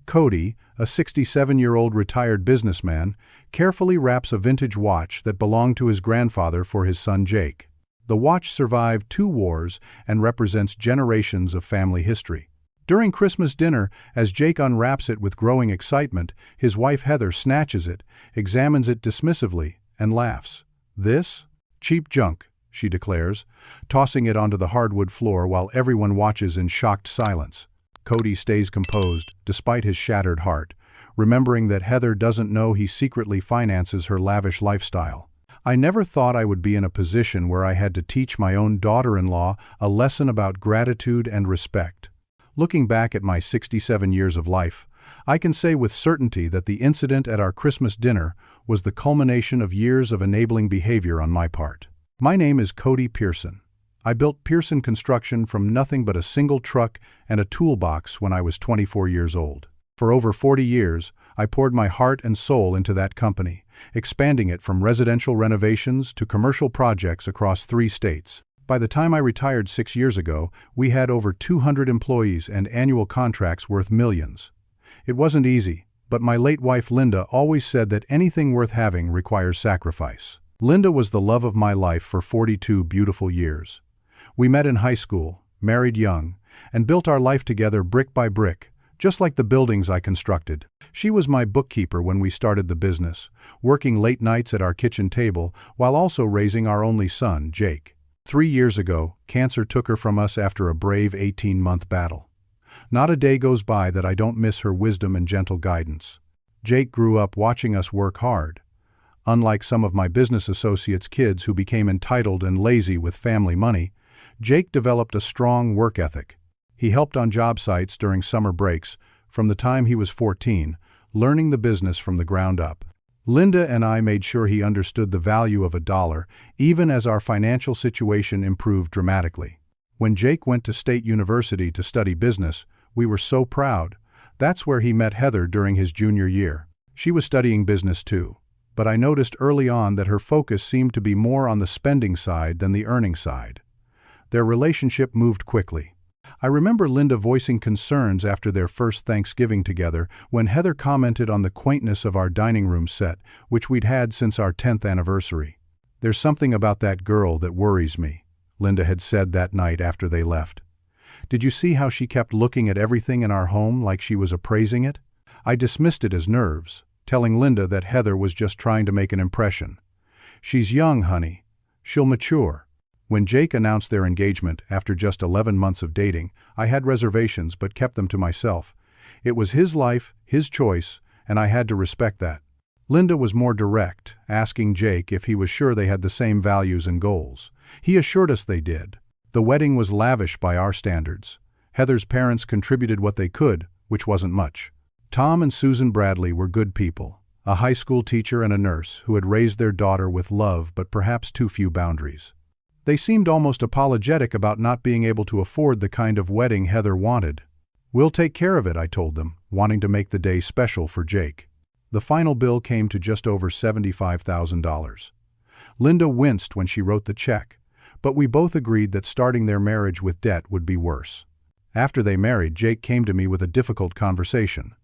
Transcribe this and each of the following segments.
Cody, a 67-year-old retired businessman, carefully wraps a vintage watch that belonged to his grandfather for his son Jake. The watch survived 2 wars and represents generations of family history. During Christmas dinner, as Jake unwraps it with growing excitement, his wife Heather snatches it, examines it dismissively, and laughs. "This? Cheap junk," she declares, tossing it onto the hardwood floor while everyone watches in shocked silence. Cody stays composed, despite his shattered heart, remembering that Heather doesn't know he secretly finances her lavish lifestyle. "I never thought I would be in a position where I had to teach my own daughter-in-law a lesson about gratitude and respect." Looking back at my 67 years of life, I can say with certainty that the incident at our Christmas dinner was the culmination of years of enabling behavior on my part. My name is Cody Pearson. I built Pearson Construction from nothing but a single truck and a toolbox when I was 24 years old. For over 40 years, I poured my heart and soul into that company, expanding it from residential renovations to commercial projects across 3 states. By the time I retired 6 years ago, we had over 200 employees and annual contracts worth millions. It wasn't easy, but my late wife Linda always said that anything worth having requires sacrifice. Linda was the love of my life for 42 beautiful years. We met in high school, married young, and built our life together brick by brick, just like the buildings I constructed. She was my bookkeeper when we started the business, working late nights at our kitchen table while also raising our only son, Jake. 3 years ago, cancer took her from us after a brave 18-month battle. Not a day goes by that I don't miss her wisdom and gentle guidance. Jake grew up watching us work hard. Unlike some of my business associates' kids who became entitled and lazy with family money, Jake developed a strong work ethic. He helped on job sites during summer breaks from the time he was 14, learning the business from the ground up. Linda and I made sure he understood the value of a dollar, even as our financial situation improved dramatically. When Jake went to State University to study business, we were so proud. That's where he met Heather during his junior year. She was studying business too, but I noticed early on that her focus seemed to be more on the spending side than the earning side. Their relationship moved quickly. I remember Linda voicing concerns after their first Thanksgiving together when Heather commented on the quaintness of our dining room set, which we'd had since our 10th anniversary. "There's something about that girl that worries me," Linda had said that night after they left. "Did you see how she kept looking at everything in our home like she was appraising it?" I dismissed it as nerves, telling Linda that Heather was just trying to make an impression. "She's young, honey. She'll mature." When Jake announced their engagement after just 11 months of dating, I had reservations but kept them to myself. It was his life, his choice, and I had to respect that. Linda was more direct, asking Jake if he was sure they had the same values and goals. He assured us they did. The wedding was lavish by our standards. Heather's parents contributed what they could, which wasn't much. Tom and Susan Bradley were good people, a high school teacher and a nurse who had raised their daughter with love but perhaps too few boundaries. They seemed almost apologetic about not being able to afford the kind of wedding Heather wanted. "We'll take care of it," I told them, wanting to make the day special for Jake. The final bill came to just over $75,000. Linda winced when she wrote the check, but we both agreed that starting their marriage with debt would be worse. After they married, Jake came to me with a difficult conversation.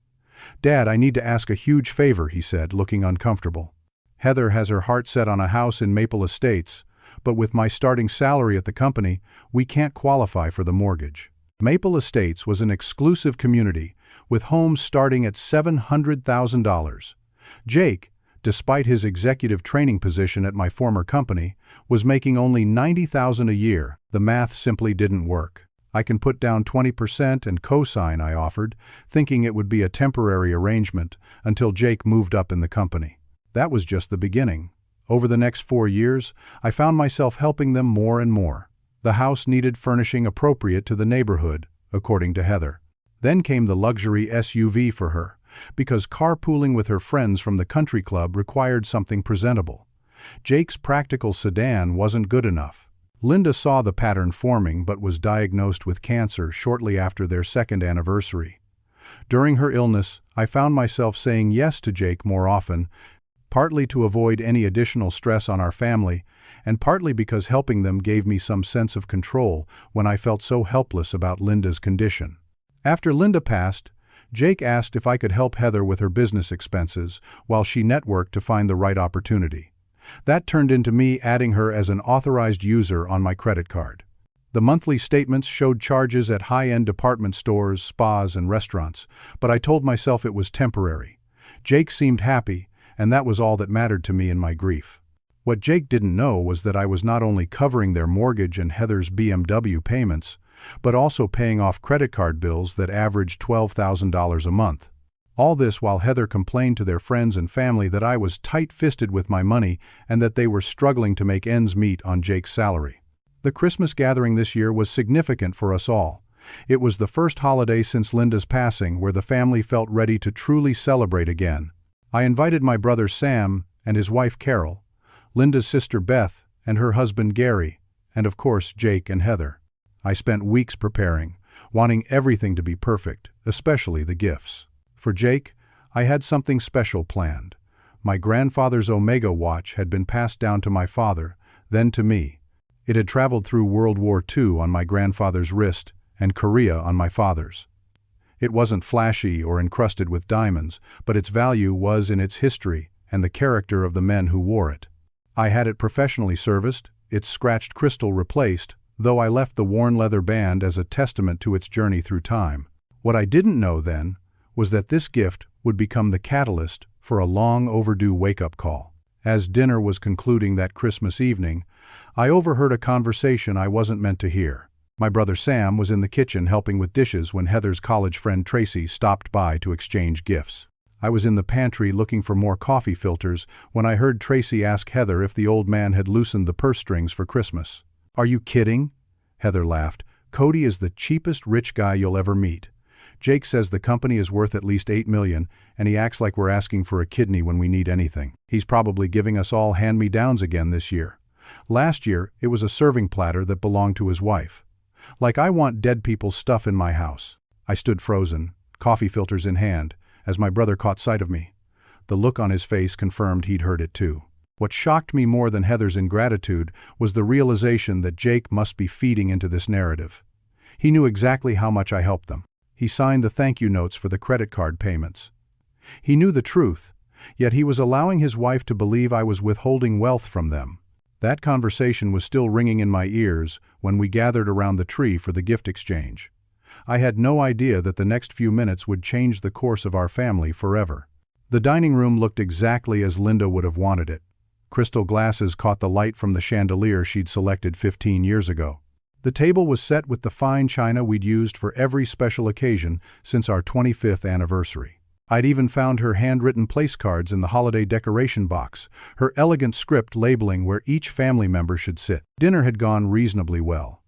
"Dad, I need to ask a huge favor," he said, looking uncomfortable. "Heather has her heart set on a house in Maple Estates, but with my starting salary at the company, we can't qualify for the mortgage." Maple Estates was an exclusive community, with homes starting at $700,000. Jake, despite his executive training position at my former company, was making only $90,000 a year. The math simply didn't work. "I can put down 20% and co-sign," I offered, thinking it would be a temporary arrangement until Jake moved up in the company. That was just the beginning. Over the next 4 years, I found myself helping them more and more. The house needed furnishing appropriate to the neighborhood, according to Heather. Then came the luxury SUV for her, because carpooling with her friends from the country club required something presentable. Jake's practical sedan wasn't good enough. Linda saw the pattern forming but was diagnosed with cancer shortly after their 2nd anniversary. During her illness, I found myself saying yes to Jake more often, partly to avoid any additional stress on our family, and partly because helping them gave me some sense of control when I felt so helpless about Linda's condition. After Linda passed, Jake asked if I could help Heather with her business expenses while she networked to find the right opportunity. That turned into me adding her as an authorized user on my credit card. The monthly statements showed charges at high-end department stores, spas, and restaurants, but I told myself it was temporary. Jake seemed happy, and that was all that mattered to me in my grief. What Jake didn't know was that I was not only covering their mortgage and Heather's BMW payments, but also paying off credit card bills that averaged $12,000 a month. All this while Heather complained to their friends and family that I was tight-fisted with my money and that they were struggling to make ends meet on Jake's salary. The Christmas gathering this year was significant for us all. It was the first holiday since Linda's passing where the family felt ready to truly celebrate again. I invited my brother Sam and his wife Carol, Linda's sister Beth and her husband Gary, and of course Jake and Heather. I spent weeks preparing, wanting everything to be perfect, especially the gifts. For Jake, I had something special planned. My grandfather's Omega watch had been passed down to my father, then to me. It had traveled through World War II on my grandfather's wrist and Korea on my father's. It wasn't flashy or encrusted with diamonds, but its value was in its history and the character of the men who wore it. I had it professionally serviced, its scratched crystal replaced, though I left the worn leather band as a testament to its journey through time. What I didn't know then was that this gift would become the catalyst for a long overdue wake-up call. As dinner was concluding that Christmas evening, I overheard a conversation I wasn't meant to hear. My brother Sam was in the kitchen helping with dishes when Heather's college friend Tracy stopped by to exchange gifts. I was in the pantry looking for more coffee filters when I heard Tracy ask Heather if the old man had loosened the purse strings for Christmas. "Are you kidding?" Heather laughed. "Cody is the cheapest rich guy you'll ever meet. Jake says the company is worth at least $8 million, and he acts like we're asking for a kidney when we need anything. He's probably giving us all hand-me-downs again this year. Last year, it was a serving platter that belonged to his wife. Like I want dead people's stuff in my house." I stood frozen, coffee filters in hand, as my brother caught sight of me. The look on his face confirmed he'd heard it too. What shocked me more than Heather's ingratitude was the realization that Jake must be feeding into this narrative. He knew exactly how much I helped them. He signed the thank you notes for the credit card payments. He knew the truth, yet he was allowing his wife to believe I was withholding wealth from them. That conversation was still ringing in my ears when we gathered around the tree for the gift exchange. I had no idea that the next few minutes would change the course of our family forever. The dining room looked exactly as Linda would have wanted it. Crystal glasses caught the light from the chandelier she'd selected 15 years ago. The table was set with the fine china we'd used for every special occasion since our 25th anniversary. I'd even found her handwritten place cards in the holiday decoration box, her elegant script labeling where each family member should sit. Dinner had gone reasonably well.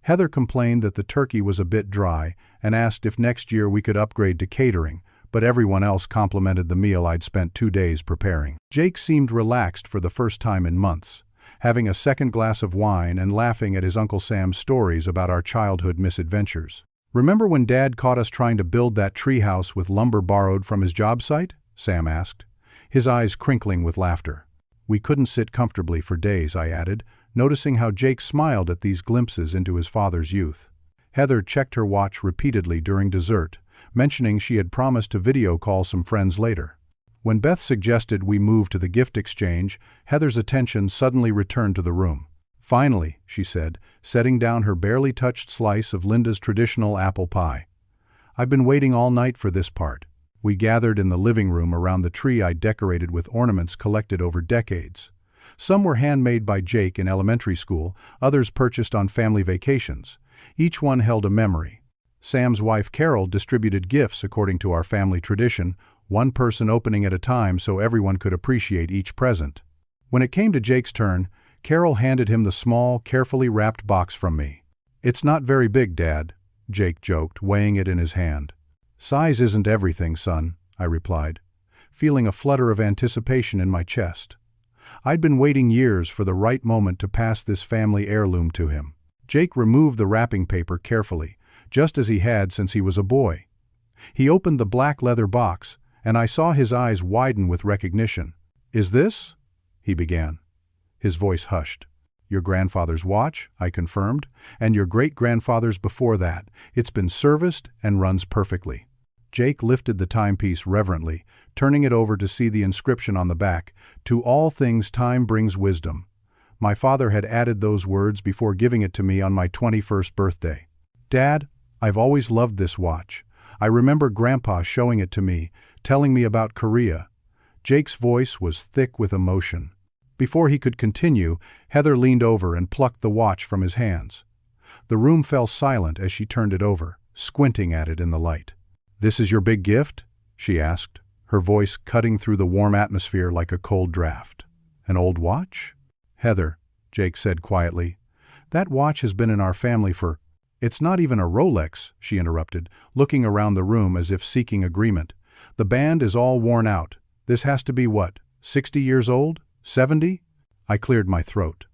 Heather complained that the turkey was a bit dry and asked if next year we could upgrade to catering, but everyone else complimented the meal I'd spent 2 days preparing. Jake seemed relaxed for the first time in months, having a second glass of wine and laughing at his Uncle Sam's stories about our childhood misadventures. "Remember when Dad caught us trying to build that treehouse with lumber borrowed from his job site?" Sam asked, his eyes crinkling with laughter. "We couldn't sit comfortably for days," I added, noticing how Jake smiled at these glimpses into his father's youth. Heather checked her watch repeatedly during dessert, mentioning she had promised to video call some friends later. When Beth suggested we move to the gift exchange, Heather's attention suddenly returned to the room. "Finally," she said, setting down her barely touched slice of Linda's traditional apple pie. "I've been waiting all night for this part." We gathered in the living room around the tree I decorated with ornaments collected over decades. Some were handmade by Jake in elementary school, others purchased on family vacations. Each one held a memory. Sam's wife Carol distributed gifts according to our family tradition, one person opening at a time so everyone could appreciate each present. When it came to Jake's turn, Carol handed him the small, carefully wrapped box from me. "It's not very big, Dad," Jake joked, weighing it in his hand. "Size isn't everything, son," I replied, feeling a flutter of anticipation in my chest. I'd been waiting years for the right moment to pass this family heirloom to him. Jake removed the wrapping paper carefully, just as he had since he was a boy. He opened the black leather box, and I saw his eyes widen with recognition. "Is this?" he began. His voice hushed. "Your grandfather's watch," I confirmed, "and your great-grandfather's before that. It's been serviced and runs perfectly." Jake lifted the timepiece reverently, turning it over to see the inscription on the back, "To all things time brings wisdom." My father had added those words before giving it to me on my 21st birthday. "Dad, I've always loved this watch. I remember Grandpa showing it to me, telling me about Korea." Jake's voice was thick with emotion. Before he could continue, Heather leaned over and plucked the watch from his hands. The room fell silent as she turned it over, squinting at it in the light. "This is your big gift?" she asked, her voice cutting through the warm atmosphere like a cold draft. "An old watch?" "Heather," Jake said quietly, "that watch has been in our family for—" "It's not even a Rolex," she interrupted, looking around the room as if seeking agreement. "The band is all worn out. This has to be what, 60 years old? 70? I cleared my throat.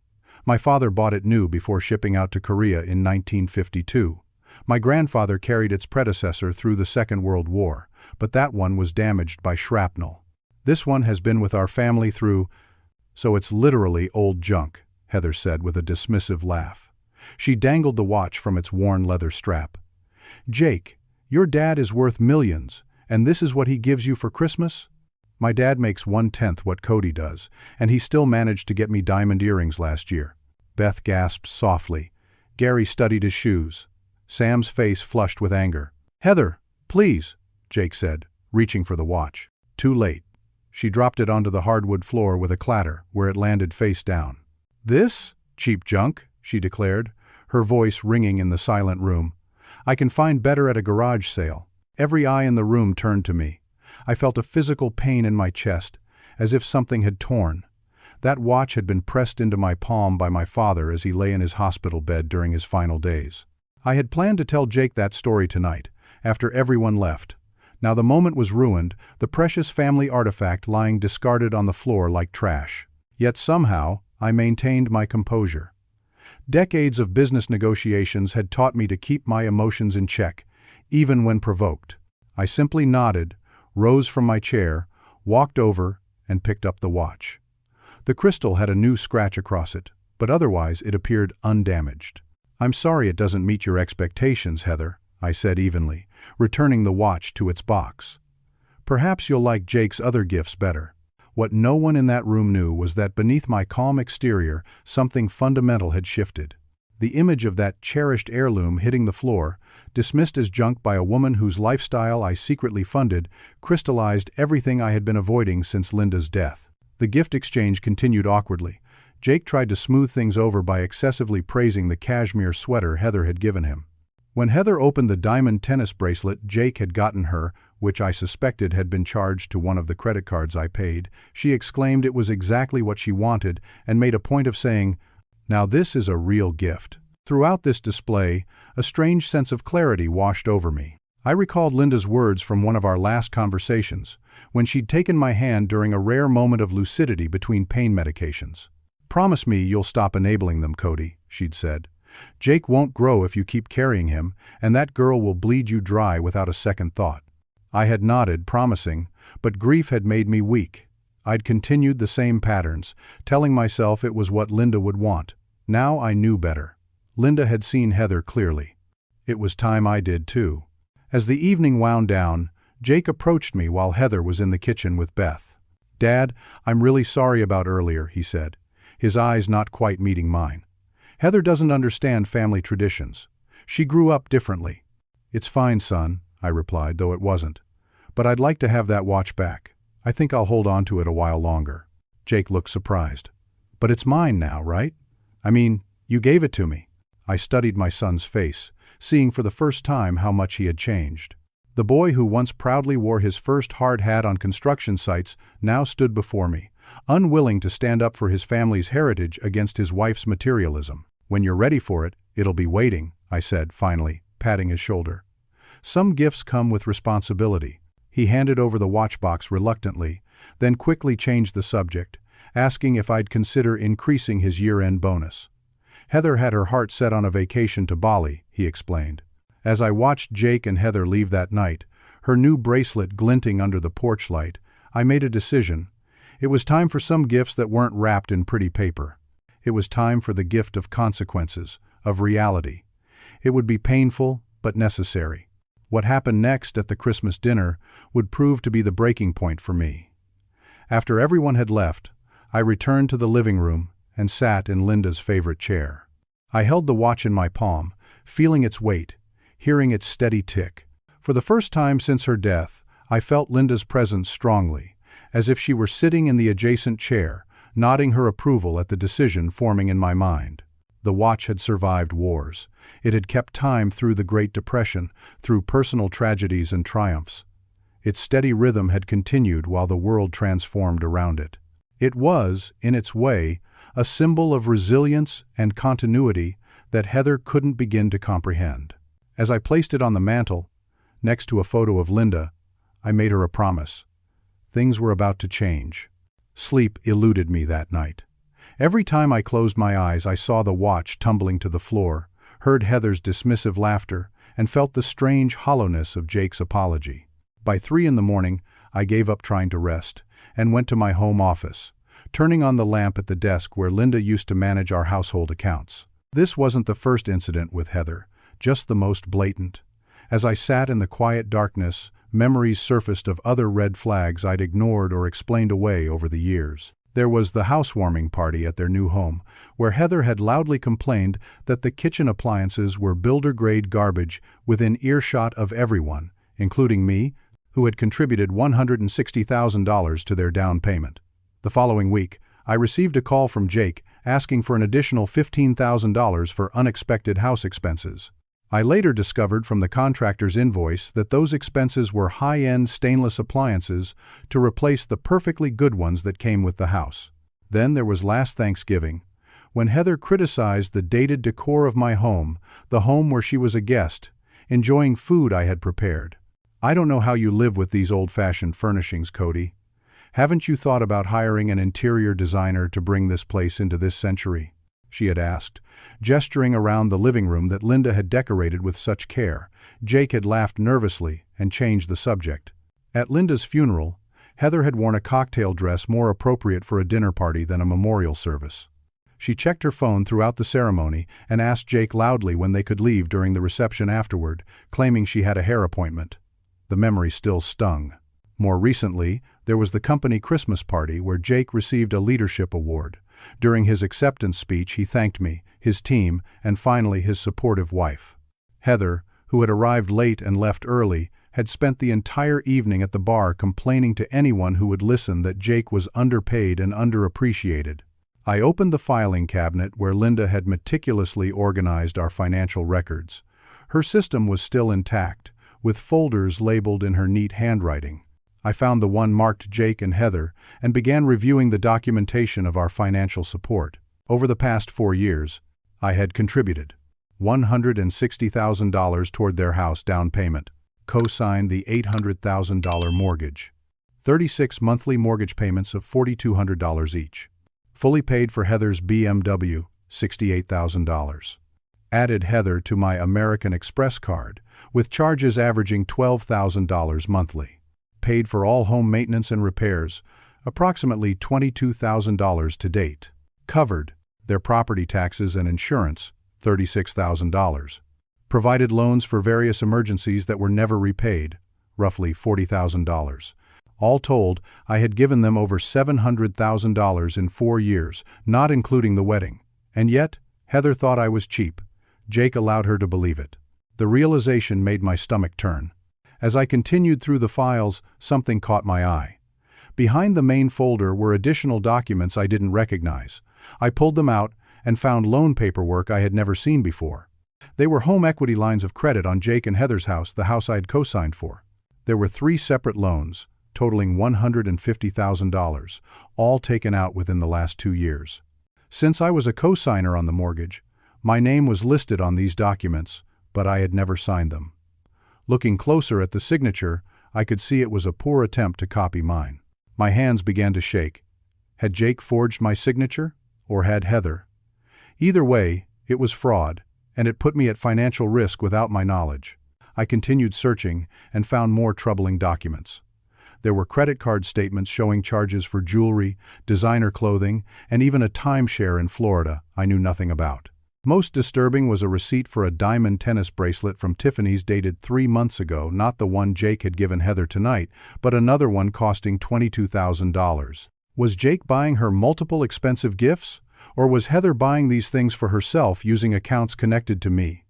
My father bought it new before shipping out to Korea in 1952. My grandfather carried its predecessor through the Second World War, but that one was damaged by shrapnel. This one has been with our family through— So it's literally old junk," Heather said with a dismissive laugh. She dangled the watch from its worn leather strap. "Jake, your dad is worth millions, and this is what he gives you for Christmas?" "My dad makes 1/10 what Cody does, and he still managed to get me diamond earrings last year." Beth gasped softly. Gary studied his shoes. Sam's face flushed with anger. "Heather, please," Jake said, reaching for the watch. Too late. She dropped it onto the hardwood floor with a clatter, where it landed face down. "This? Cheap junk," she declared, her voice ringing in the silent room. "I can find better at a garage sale." Every eye in the room turned to me. I felt a physical pain in my chest, as if something had torn. That watch had been pressed into my palm by my father as he lay in his hospital bed during his final days. I had planned to tell Jake that story tonight, after everyone left. Now the moment was ruined, the precious family artifact lying discarded on the floor like trash. Yet somehow, I maintained my composure. Decades of business negotiations had taught me to keep my emotions in check, even when provoked. I simply nodded, rose from my chair, walked over, and picked up the watch. The crystal had a new scratch across it, but otherwise it appeared undamaged. "I'm sorry it doesn't meet your expectations, Heather," I said evenly, returning the watch to its box. "Perhaps you'll like Jake's other gifts better." What no one in that room knew was that beneath my calm exterior, something fundamental had shifted. The image of that cherished heirloom hitting the floor, dismissed as junk by a woman whose lifestyle I secretly funded, crystallized everything I had been avoiding since Linda's death. The gift exchange continued awkwardly. Jake tried to smooth things over by excessively praising the cashmere sweater Heather had given him. When Heather opened the diamond tennis bracelet Jake had gotten her, which I suspected had been charged to one of the credit cards I paid, she exclaimed it was exactly what she wanted and made a point of saying, "Now this is a real gift." Throughout this display, a strange sense of clarity washed over me. I recalled Linda's words from one of our last conversations, when she'd taken my hand during a rare moment of lucidity between pain medications. "Promise me you'll stop enabling them, Cody," she'd said. "Jake won't grow if you keep carrying him, and that girl will bleed you dry without a second thought." I had nodded, promising, but grief had made me weak. I'd continued the same patterns, telling myself it was what Linda would want. Now I knew better. Linda had seen Heather clearly. It was time I did too. As the evening wound down, Jake approached me while Heather was in the kitchen with Beth. "Dad, I'm really sorry about earlier," he said, his eyes not quite meeting mine. "Heather doesn't understand family traditions. She grew up differently." "It's fine, son," I replied, though it wasn't. "But I'd like to have that watch back. I think I'll hold on to it a while longer." Jake looked surprised. "But it's mine now, right? I mean, you gave it to me." I studied my son's face, seeing for the first time how much he had changed. The boy who once proudly wore his first hard hat on construction sites now stood before me, unwilling to stand up for his family's heritage against his wife's materialism. "When you're ready for it, it'll be waiting," I said, finally, patting his shoulder. "Some gifts come with responsibility." He handed over the watchbox reluctantly, then quickly changed the subject, asking if I'd consider increasing his year-end bonus. Heather had her heart set on a vacation to Bali, he explained. As I watched Jake and Heather leave that night, her new bracelet glinting under the porch light, I made a decision. It was time for some gifts that weren't wrapped in pretty paper. It was time for the gift of consequences, of reality. It would be painful, but necessary. What happened next at the Christmas dinner would prove to be the breaking point for me. After everyone had left, I returned to the living room and sat in Linda's favorite chair. I held the watch in my palm, feeling its weight, hearing its steady tick. For the first time since her death, I felt Linda's presence strongly, as if she were sitting in the adjacent chair, nodding her approval at the decision forming in my mind. The watch had survived wars. It had kept time through the Great Depression, through personal tragedies and triumphs. Its steady rhythm had continued while the world transformed around it. It was, in its way, a symbol of resilience and continuity that Heather couldn't begin to comprehend. As I placed it on the mantel, next to a photo of Linda, I made her a promise. Things were about to change. Sleep eluded me that night. Every time I closed my eyes, I saw the watch tumbling to the floor, heard Heather's dismissive laughter, and felt the strange hollowness of Jake's apology. By 3 a.m, I gave up trying to rest and went to my home office, turning on the lamp at the desk where Linda used to manage our household accounts. This wasn't the first incident with Heather, just the most blatant. As I sat in the quiet darkness, memories surfaced of other red flags I'd ignored or explained away over the years. There was the housewarming party at their new home, where Heather had loudly complained that the kitchen appliances were builder-grade garbage within earshot of everyone, including me, who had contributed $160,000 to their down payment. The following week, I received a call from Jake asking for an additional $15,000 for unexpected house expenses. I later discovered from the contractor's invoice that those expenses were high-end stainless appliances to replace the perfectly good ones that came with the house. Then there was last Thanksgiving, when Heather criticized the dated decor of my home, the home where she was a guest, enjoying food I had prepared. "I don't know how you live with these old-fashioned furnishings, Cody. Haven't you thought about hiring an interior designer to bring this place into this century?" she had asked, gesturing around the living room that Linda had decorated with such care. Jake had laughed nervously and changed the subject. At Linda's funeral, Heather had worn a cocktail dress more appropriate for a dinner party than a memorial service. She checked her phone throughout the ceremony and asked Jake loudly when they could leave during the reception afterward, claiming she had a hair appointment. The memory still stung. More recently, there was the company Christmas party where Jake received a leadership award. During his acceptance speech, he thanked me, his team, and finally his supportive wife. Heather, who had arrived late and left early, had spent the entire evening at the bar complaining to anyone who would listen that Jake was underpaid and underappreciated. I opened the filing cabinet where Linda had meticulously organized our financial records. Her system was still intact, with folders labeled in her neat handwriting. I found the one marked Jake and Heather and began reviewing the documentation of our financial support. Over the past 4 years, I had contributed $160,000 toward their house down payment, co-signed the $800,000 mortgage, 36 monthly mortgage payments of $4,200 each, fully paid for Heather's BMW, $68,000. Added Heather to my American Express card, with charges averaging $12,000 monthly. Paid for all home maintenance and repairs, approximately $22,000 to date. Covered their property taxes and insurance, $36,000. Provided loans for various emergencies that were never repaid, roughly $40,000. All told, I had given them over $700,000 in 4 years, not including the wedding. And yet, Heather thought I was cheap. Jake allowed her to believe it. The realization made my stomach turn. As I continued through the files, something caught my eye. Behind the main folder were additional documents I didn't recognize. I pulled them out and found loan paperwork I had never seen before. They were home equity lines of credit on Jake and Heather's house, the house I had co-signed for. There were 3 separate loans, totaling $150,000, all taken out within the last 2 years. Since I was a co-signer on the mortgage, my name was listed on these documents, but I had never signed them. Looking closer at the signature, I could see it was a poor attempt to copy mine. My hands began to shake. Had Jake forged my signature, or had Heather? Either way, it was fraud, and it put me at financial risk without my knowledge. I continued searching and found more troubling documents. There were credit card statements showing charges for jewelry, designer clothing, and even a timeshare in Florida I knew nothing about. Most disturbing was a receipt for a diamond tennis bracelet from Tiffany's dated 3 months ago, not the one Jake had given Heather tonight, but another one costing $22,000. Was Jake buying her multiple expensive gifts? Or was Heather buying these things for herself using accounts connected to me?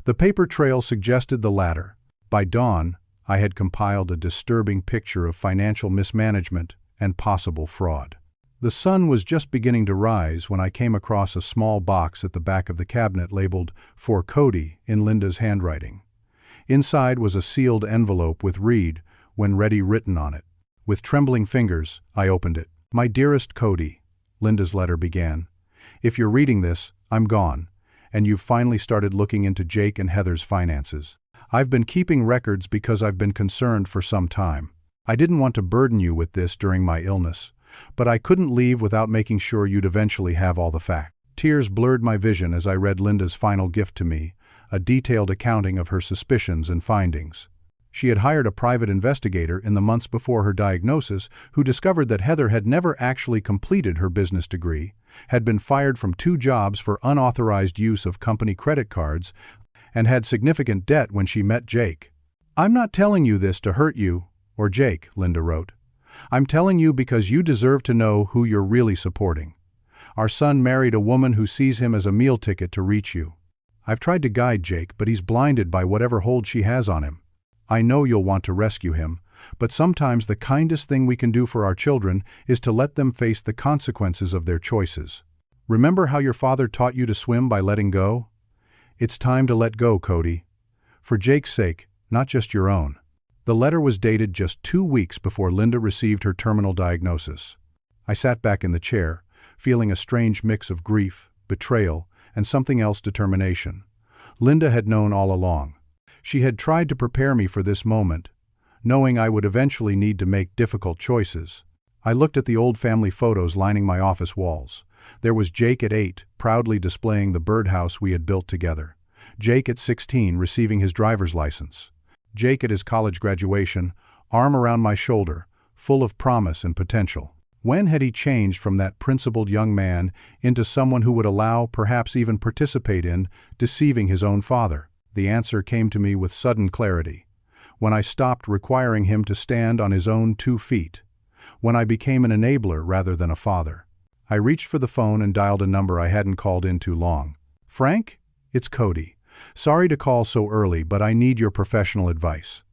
The paper trail suggested the latter. By dawn, I had compiled a disturbing picture of financial mismanagement and possible fraud. The sun was just beginning to rise when I came across a small box at the back of the cabinet labeled, "For Cody," in Linda's handwriting. Inside was a sealed envelope with "Read when ready" written on it. With trembling fingers, I opened it. "My dearest Cody," Linda's letter began. "If you're reading this, I'm gone, and you've finally started looking into Jake and Heather's finances. I've been keeping records because I've been concerned for some time. I didn't want to burden you with this during my illness, but I couldn't leave without making sure you'd eventually have all the facts." Tears blurred my vision as I read Linda's final gift to me, a detailed accounting of her suspicions and findings. She had hired a private investigator in the months before her diagnosis who discovered that Heather had never actually completed her business degree, had been fired from 2 jobs for unauthorized use of company credit cards, and had significant debt when she met Jake. "I'm not telling you this to hurt you, or Jake," Linda wrote. "I'm telling you because you deserve to know who you're really supporting. Our son married a woman who sees him as a meal ticket to reach you. I've tried to guide Jake, but he's blinded by whatever hold she has on him. I know you'll want to rescue him, but sometimes the kindest thing we can do for our children is to let them face the consequences of their choices. Remember how your father taught you to swim by letting go? It's time to let go, Cody. For Jake's sake, not just your own." The letter was dated just 2 weeks before Linda received her terminal diagnosis. I sat back in the chair, feeling a strange mix of grief, betrayal, and something else, determination. Linda had known all along. She had tried to prepare me for this moment, knowing I would eventually need to make difficult choices. I looked at the old family photos lining my office walls. There was Jake at 8, proudly displaying the birdhouse we had built together. Jake at 16, receiving his driver's license. Jake at his college graduation, arm around my shoulder, full of promise and potential. When had he changed from that principled young man into someone who would allow, perhaps even participate in, deceiving his own father? The answer came to me with sudden clarity. When I stopped requiring him to stand on his own 2 feet. When I became an enabler rather than a father. I reached for the phone and dialed a number I hadn't called in too long. "Frank? It's Cody. Sorry to call so early, but I need your professional advice."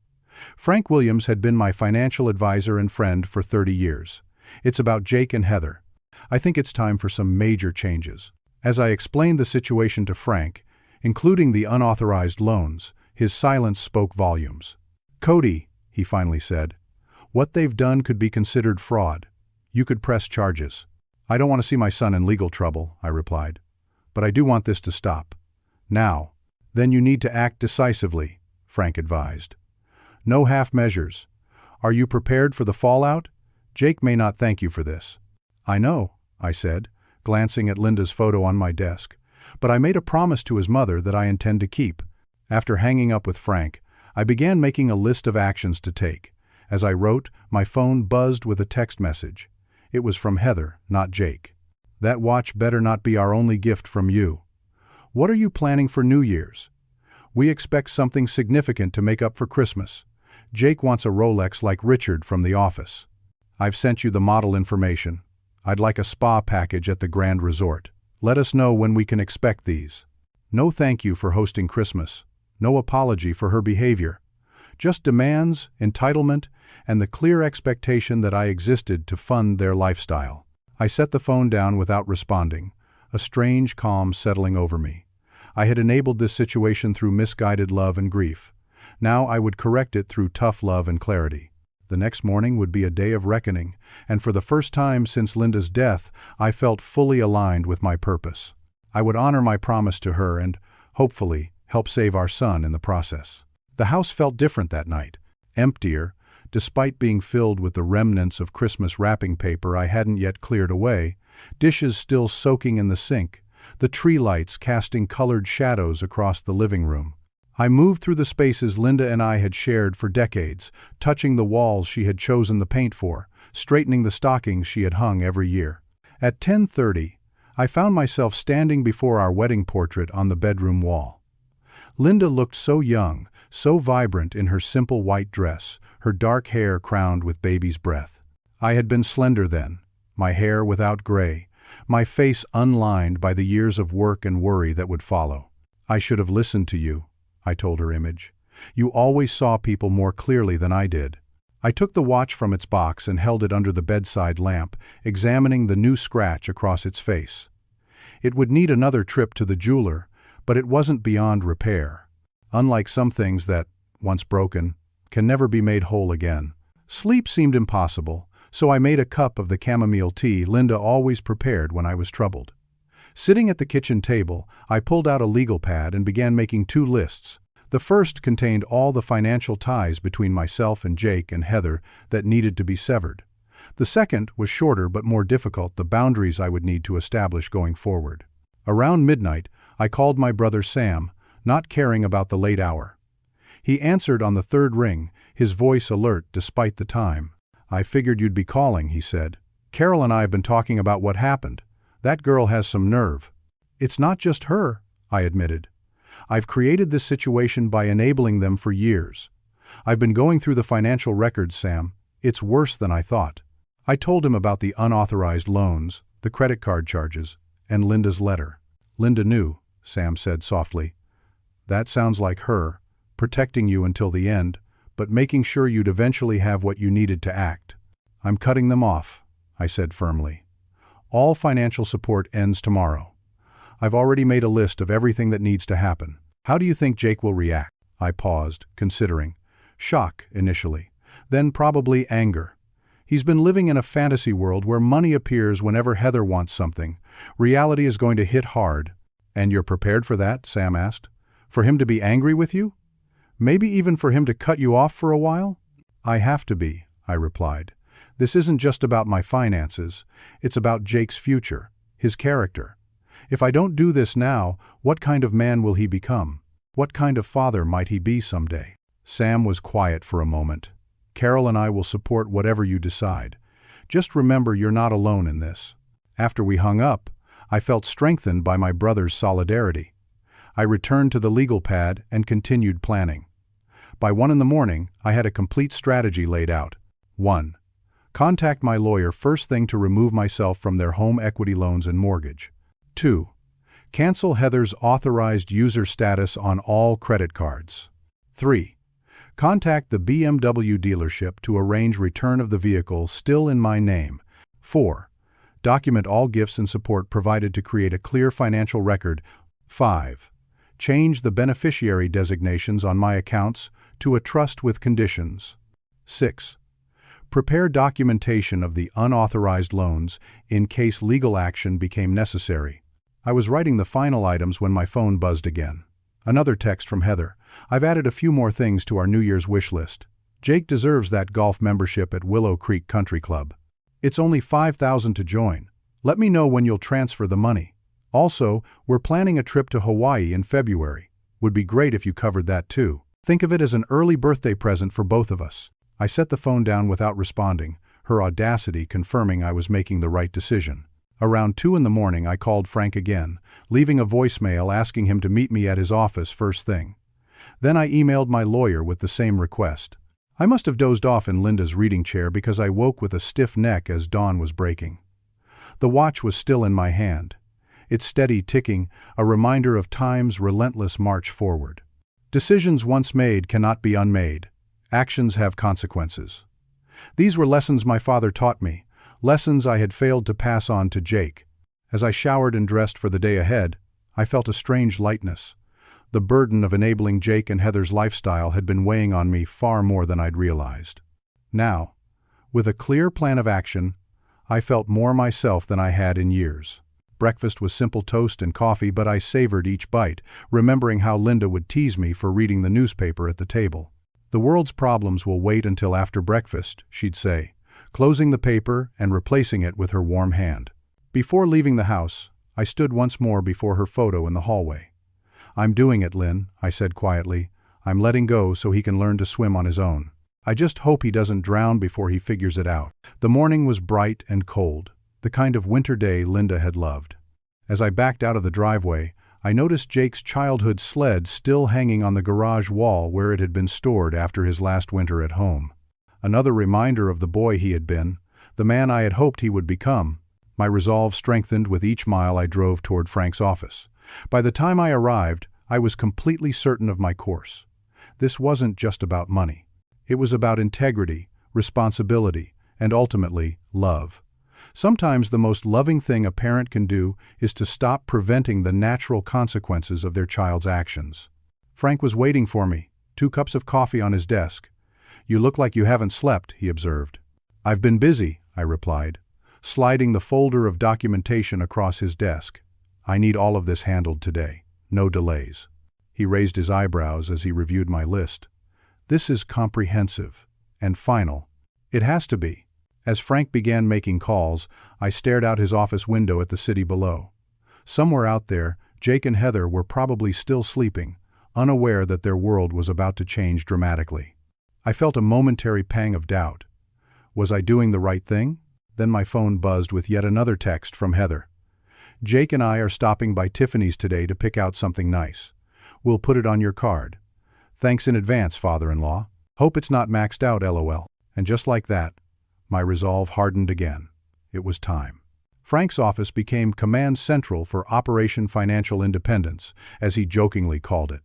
Frank Williams had been my financial advisor and friend for 30 years. "It's about Jake and Heather. I think it's time for some major changes." As I explained the situation to Frank, including the unauthorized loans, his silence spoke volumes. "Cody," he finally said, "what they've done could be considered fraud. You could press charges." "I don't want to see my son in legal trouble," I replied. "But I do want this to stop. Now." "Then you need to act decisively," Frank advised. "No half measures. Are you prepared for the fallout? Jake may not thank you for this." "I know," I said, glancing at Linda's photo on my desk. "But I made a promise to his mother that I intend to keep." After hanging up with Frank, I began making a list of actions to take. As I wrote, my phone buzzed with a text message. It was from Heather, not Jake. "That watch better not be our only gift from you. What are you planning for New Year's? We expect something significant to make up for Christmas. Jake wants a Rolex like Richard from The Office. I've sent you the model information. I'd like a spa package at the Grand Resort. Let us know when we can expect these. No thank you for hosting Christmas. No apology for her behavior. Just demands, entitlement, and the clear expectation that I existed to fund their lifestyle." I set the phone down without responding, a strange calm settling over me. I had enabled this situation through misguided love and grief. Now I would correct it through tough love and clarity. The next morning would be a day of reckoning, and for the first time since Linda's death, I felt fully aligned with my purpose. I would honor my promise to her and, hopefully, help save our son in the process. The house felt different that night, emptier, despite being filled with the remnants of Christmas wrapping paper I hadn't yet cleared away, dishes still soaking in the sink, the tree lights casting colored shadows across the living room. I moved through the spaces Linda and I had shared for decades, touching the walls she had chosen the paint for, straightening the stockings she had hung every year. At 10:30, I found myself standing before our wedding portrait on the bedroom wall. Linda looked so young, so vibrant in her simple white dress, her dark hair crowned with baby's breath. I had been slender then, my hair without gray, my face unlined by the years of work and worry that would follow. "I should have listened to you," I told her image. "You always saw people more clearly than I did." I took the watch from its box and held it under the bedside lamp, examining the new scratch across its face. It would need another trip to the jeweler, but it wasn't beyond repair. Unlike some things that, once broken, can never be made whole again. Sleep seemed impossible, so I made a cup of the chamomile tea Linda always prepared when I was troubled. Sitting at the kitchen table, I pulled out a legal pad and began making 2 lists. The first contained all the financial ties between myself and Jake and Heather that needed to be severed. The second was shorter but more difficult, the boundaries I would need to establish going forward. Around midnight, I called my brother Sam, not caring about the late hour. He answered on the 3rd ring, his voice alert despite the time. "I figured you'd be calling," he said. "Carol and I have been talking about what happened. That girl has some nerve." "It's not just her," I admitted. "I've created this situation by enabling them for years. I've been going through the financial records, Sam. It's worse than I thought." I told him about the unauthorized loans, the credit card charges, and Linda's letter. "Linda knew," Sam said softly. "That sounds like her, protecting you until the end, but making sure you'd eventually have what you needed to act." "I'm cutting them off," I said firmly. "All financial support ends tomorrow. I've already made a list of everything that needs to happen. How do you think Jake will react?" I paused, considering. Shock, initially. Then probably anger. He's been living in a fantasy world where money appears whenever Heather wants something. Reality is going to hit hard. "And you're prepared for that?" Sam asked. "For him to be angry with you? Maybe even for him to cut you off for a while?" "I have to be," I replied. "This isn't just about my finances. It's about Jake's future, his character. If I don't do this now, what kind of man will he become? What kind of father might he be someday?" Sam was quiet for a moment. "Carol and I will support whatever you decide. Just remember you're not alone in this." After we hung up, I felt strengthened by my brother's solidarity. I returned to the legal pad and continued planning. By 1 in the morning, I had a complete strategy laid out. 1. Contact my lawyer first thing to remove myself from their home equity loans and mortgage. 2. Cancel Heather's authorized user status on all credit cards. 3. Contact the BMW dealership to arrange return of the vehicle still in my name. 4. Document all gifts and support provided to create a clear financial record. 5. Change the beneficiary designations on my accounts to a trust with conditions. 6. Prepare documentation of the unauthorized loans in case legal action became necessary. I was writing the final items when my phone buzzed again. Another text from Heather. "I've added a few more things to our New Year's wish list. Jake deserves that golf membership at Willow Creek Country Club. It's only $5,000 to join. Let me know when you'll transfer the money. Also, we're planning a trip to Hawaii in February. Would be great if you covered that too. Think of it as an early birthday present for both of us." I set the phone down without responding, her audacity confirming I was making the right decision. Around 2 in the morning I called Frank again, leaving a voicemail asking him to meet me at his office first thing. Then I emailed my lawyer with the same request. I must have dozed off in Linda's reading chair because I woke with a stiff neck as dawn was breaking. The watch was still in my hand, its steady ticking a reminder of time's relentless march forward. Decisions once made cannot be unmade. Actions have consequences. These were lessons my father taught me, lessons I had failed to pass on to Jake. As I showered and dressed for the day ahead, I felt a strange lightness. The burden of enabling Jake and Heather's lifestyle had been weighing on me far more than I'd realized. Now, with a clear plan of action, I felt more myself than I had in years. Breakfast was simple toast and coffee, but I savored each bite, remembering how Linda would tease me for reading the newspaper at the table. "The world's problems will wait until after breakfast," she'd say, closing the paper and replacing it with her warm hand. Before leaving the house, I stood once more before her photo in the hallway. "I'm doing it, Lynn," I said quietly. "I'm letting go so he can learn to swim on his own. I just hope he doesn't drown before he figures it out." The morning was bright and cold, the kind of winter day Linda had loved. As I backed out of the driveway, I noticed Jake's childhood sled still hanging on the garage wall where it had been stored after his last winter at home. Another reminder of the boy he had been, the man I had hoped he would become. My resolve strengthened with each mile I drove toward Frank's office. By the time I arrived, I was completely certain of my course. This wasn't just about money. It was about integrity, responsibility, and ultimately, love. Sometimes the most loving thing a parent can do is to stop preventing the natural consequences of their child's actions. Frank was waiting for me, 2 cups of coffee on his desk. "You look like you haven't slept," he observed. "I've been busy," I replied, sliding the folder of documentation across his desk. "I need all of this handled today. No delays." He raised his eyebrows as he reviewed my list. "This is comprehensive and final." "It has to be." As Frank began making calls, I stared out his office window at the city below. Somewhere out there, Jake and Heather were probably still sleeping, unaware that their world was about to change dramatically. I felt a momentary pang of doubt. Was I doing the right thing? Then my phone buzzed with yet another text from Heather. "Jake and I are stopping by Tiffany's today to pick out something nice. We'll put it on your card. Thanks in advance, father-in-law. Hope it's not maxed out, LOL." And just like that, my resolve hardened again. It was time. Frank's office became command central for Operation Financial Independence, as he jokingly called it.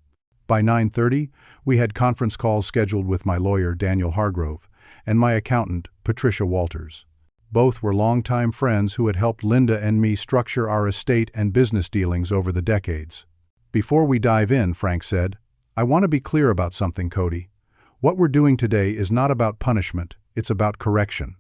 By 9:30, we had conference calls scheduled with my lawyer, Daniel Hargrove, and my accountant, Patricia Walters. Both were longtime friends who had helped Linda and me structure our estate and business dealings over the decades. "Before we dive in," Frank said, "I want to be clear about something, Cody. What we're doing today is not about punishment, it's about correction.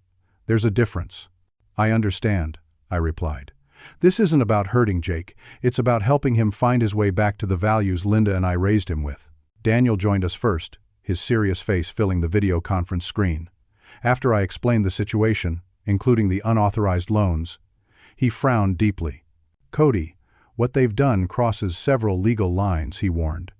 There's a difference." "I understand," I replied. "This isn't about hurting Jake, it's about helping him find his way back to the values Linda and I raised him with." Daniel joined us first, his serious face filling the video conference screen. After I explained the situation, including the unauthorized loans, he frowned deeply. "Cody, what they've done crosses several legal lines," he warned.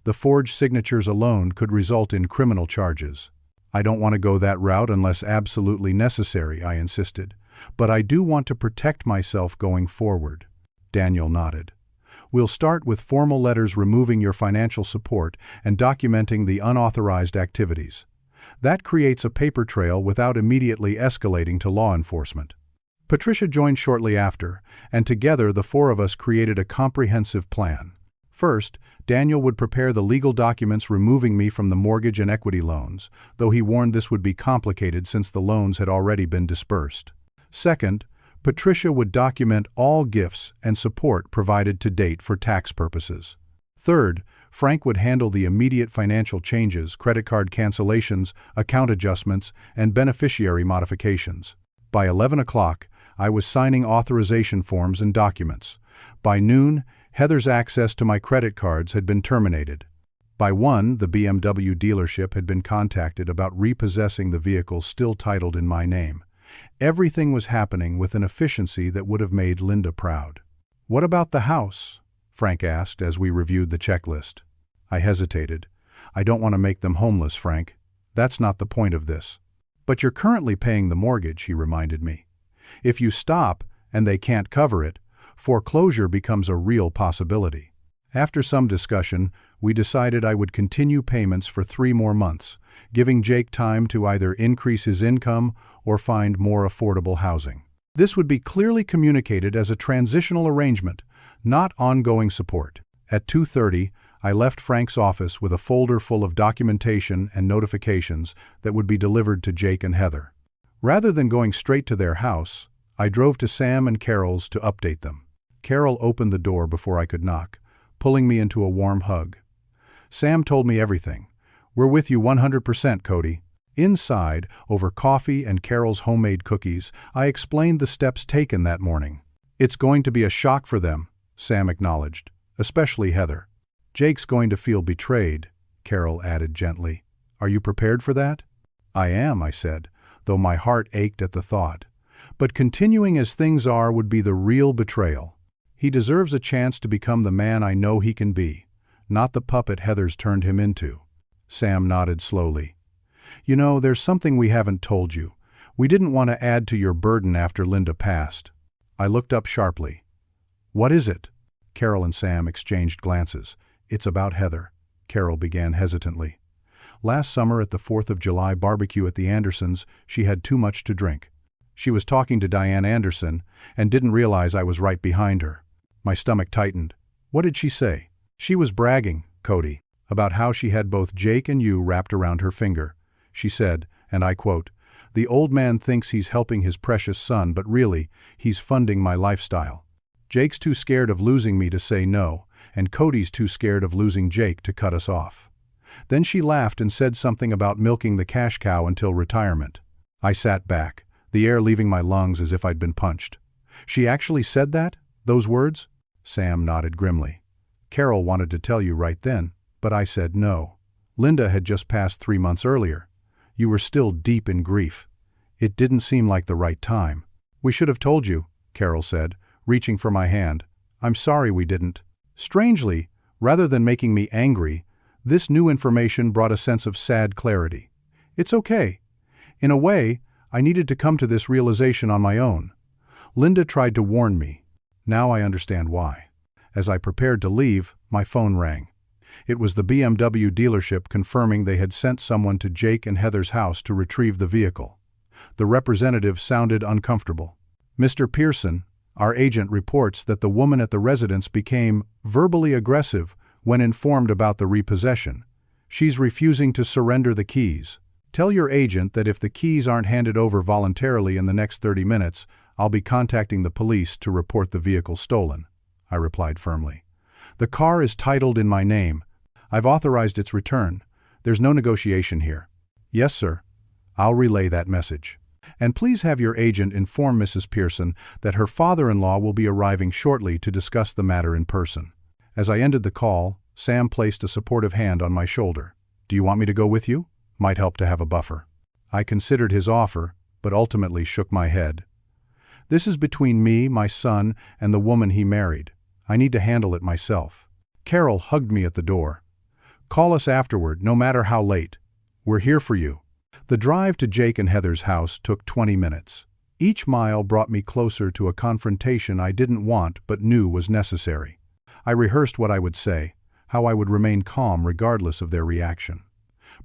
"The forged signatures alone could result in criminal charges." "I don't want to go that route unless absolutely necessary," I insisted. "But I do want to protect myself going forward." Daniel nodded. "We'll start with formal letters removing your financial support and documenting the unauthorized activities. That creates a paper trail without immediately escalating to law enforcement." Patricia joined shortly after, and together the 4 of us created a comprehensive plan. First, Daniel would prepare the legal documents removing me from the mortgage and equity loans, though he warned this would be complicated since the loans had already been dispersed. Second, Patricia would document all gifts and support provided to date for tax purposes. Third, Frank would handle the immediate financial changes, credit card cancellations, account adjustments, and beneficiary modifications. By 11 o'clock, I was signing authorization forms and documents. By noon, Heather's access to my credit cards had been terminated. By 1, the BMW dealership had been contacted about repossessing the vehicle still titled in my name. Everything was happening with an efficiency that would have made Linda proud. "What about the house?" Frank asked as we reviewed the checklist. I hesitated. "I don't want to make them homeless, Frank. That's not the point of this." "But you're currently paying the mortgage," he reminded me. "If you stop and they can't cover it, foreclosure becomes a real possibility." After some discussion, we decided I would continue payments for 3 more months, giving Jake time to either increase his income or find more affordable housing. This would be clearly communicated as a transitional arrangement, not ongoing support. At 2:30, I left Frank's office with a folder full of documentation and notifications that would be delivered to Jake and Heather. Rather than going straight to their house, I drove to Sam and Carol's to update them. Carol opened the door before I could knock, pulling me into a warm hug. "Sam told me everything. We're with you 100%, Cody." Inside, over coffee and Carol's homemade cookies, I explained the steps taken that morning. "It's going to be a shock for them," Sam acknowledged, "especially Heather." "Jake's going to feel betrayed," Carol added gently. "Are you prepared for that?" "I am," I said, though my heart ached at the thought. "But continuing as things are would be the real betrayal. He deserves a chance to become the man I know he can be, not the puppet Heather's turned him into." Sam nodded slowly. "You know, there's something we haven't told you. We didn't want to add to your burden after Linda passed." I looked up sharply. What is it? Carol and Sam exchanged glances. It's about Heather, Carol began hesitantly. Last summer at the 4th of July barbecue at the Andersons, she had too much to drink. She was talking to Diane Anderson and didn't realize I was right behind her. My stomach tightened. What did she say? She was bragging, Cody, about how she had both Jake and you wrapped around her finger. She said, and I quote, "The old man thinks he's helping his precious son, but really, he's funding my lifestyle. Jake's too scared of losing me to say no, and Cody's too scared of losing Jake to cut us off." Then she laughed and said something about milking the cash cow until retirement. I sat back, the air leaving my lungs as if I'd been punched. She actually said that? Those words? Sam nodded grimly. Carol wanted to tell you right then, but I said no. Linda had just passed 3 months earlier. You were still deep in grief. It didn't seem like the right time. We should have told you, Carol said, reaching for my hand. I'm sorry we didn't. Strangely, rather than making me angry, this new information brought a sense of sad clarity. It's okay. In a way, I needed to come to this realization on my own. Linda tried to warn me. Now I understand why. As I prepared to leave, my phone rang. It was the BMW dealership confirming they had sent someone to Jake and Heather's house to retrieve the vehicle. The representative sounded uncomfortable. "Mr. Pearson, our agent reports that the woman at the residence became verbally aggressive when informed about the repossession. She's refusing to surrender the keys. Tell your agent that if the keys aren't handed over voluntarily in the next 30 minutes, I'll be contacting the police to report the vehicle stolen," I replied firmly. "The car is titled in my name. I've authorized its return. There's no negotiation here." "Yes, sir. I'll relay that message. And please have your agent inform Mrs. Pearson that her father-in-law will be arriving shortly to discuss the matter in person." As I ended the call, Sam placed a supportive hand on my shoulder. "Do you want me to go with you? Might help to have a buffer." I considered his offer, but ultimately shook my head. This is between me, my son, and the woman he married. I need to handle it myself. Carol hugged me at the door. "Call us afterward, no matter how late. We're here for you." The drive to Jake and Heather's house took 20 minutes. Each mile brought me closer to a confrontation I didn't want but knew was necessary. I rehearsed what I would say, how I would remain calm regardless of their reaction.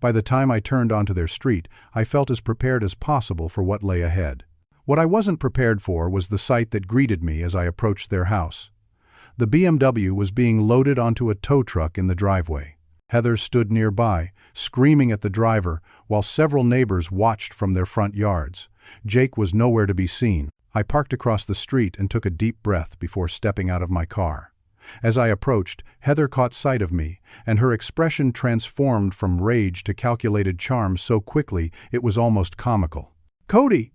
By the time I turned onto their street, I felt as prepared as possible for what lay ahead. What I wasn't prepared for was the sight that greeted me as I approached their house. The BMW was being loaded onto a tow truck in the driveway. Heather stood nearby, screaming at the driver, while several neighbors watched from their front yards. Jake was nowhere to be seen. I parked across the street and took a deep breath before stepping out of my car. As I approached, Heather caught sight of me, and her expression transformed from rage to calculated charm so quickly it was almost comical. "Cody!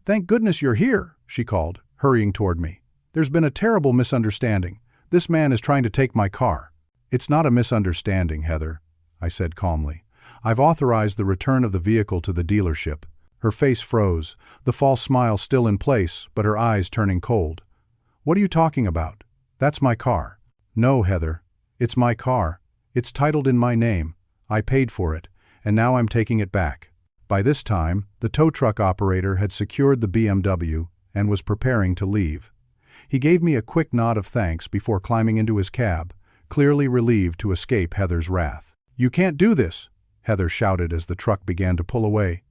Thank goodness you're here," she called, hurrying toward me. "There's been a terrible misunderstanding. This man is trying to take my car." "It's not a misunderstanding, Heather," I said calmly. "I've authorized the return of the vehicle to the dealership." Her face froze, the false smile still in place, but her eyes turning cold. "What are you talking about? That's my car." "No, Heather. It's my car. It's titled in my name. I paid for it, and now I'm taking it back." By this time, the tow truck operator had secured the BMW and was preparing to leave. He gave me a quick nod of thanks before climbing into his cab, clearly relieved to escape Heather's wrath. "You can't do this," Heather shouted as the truck began to pull away.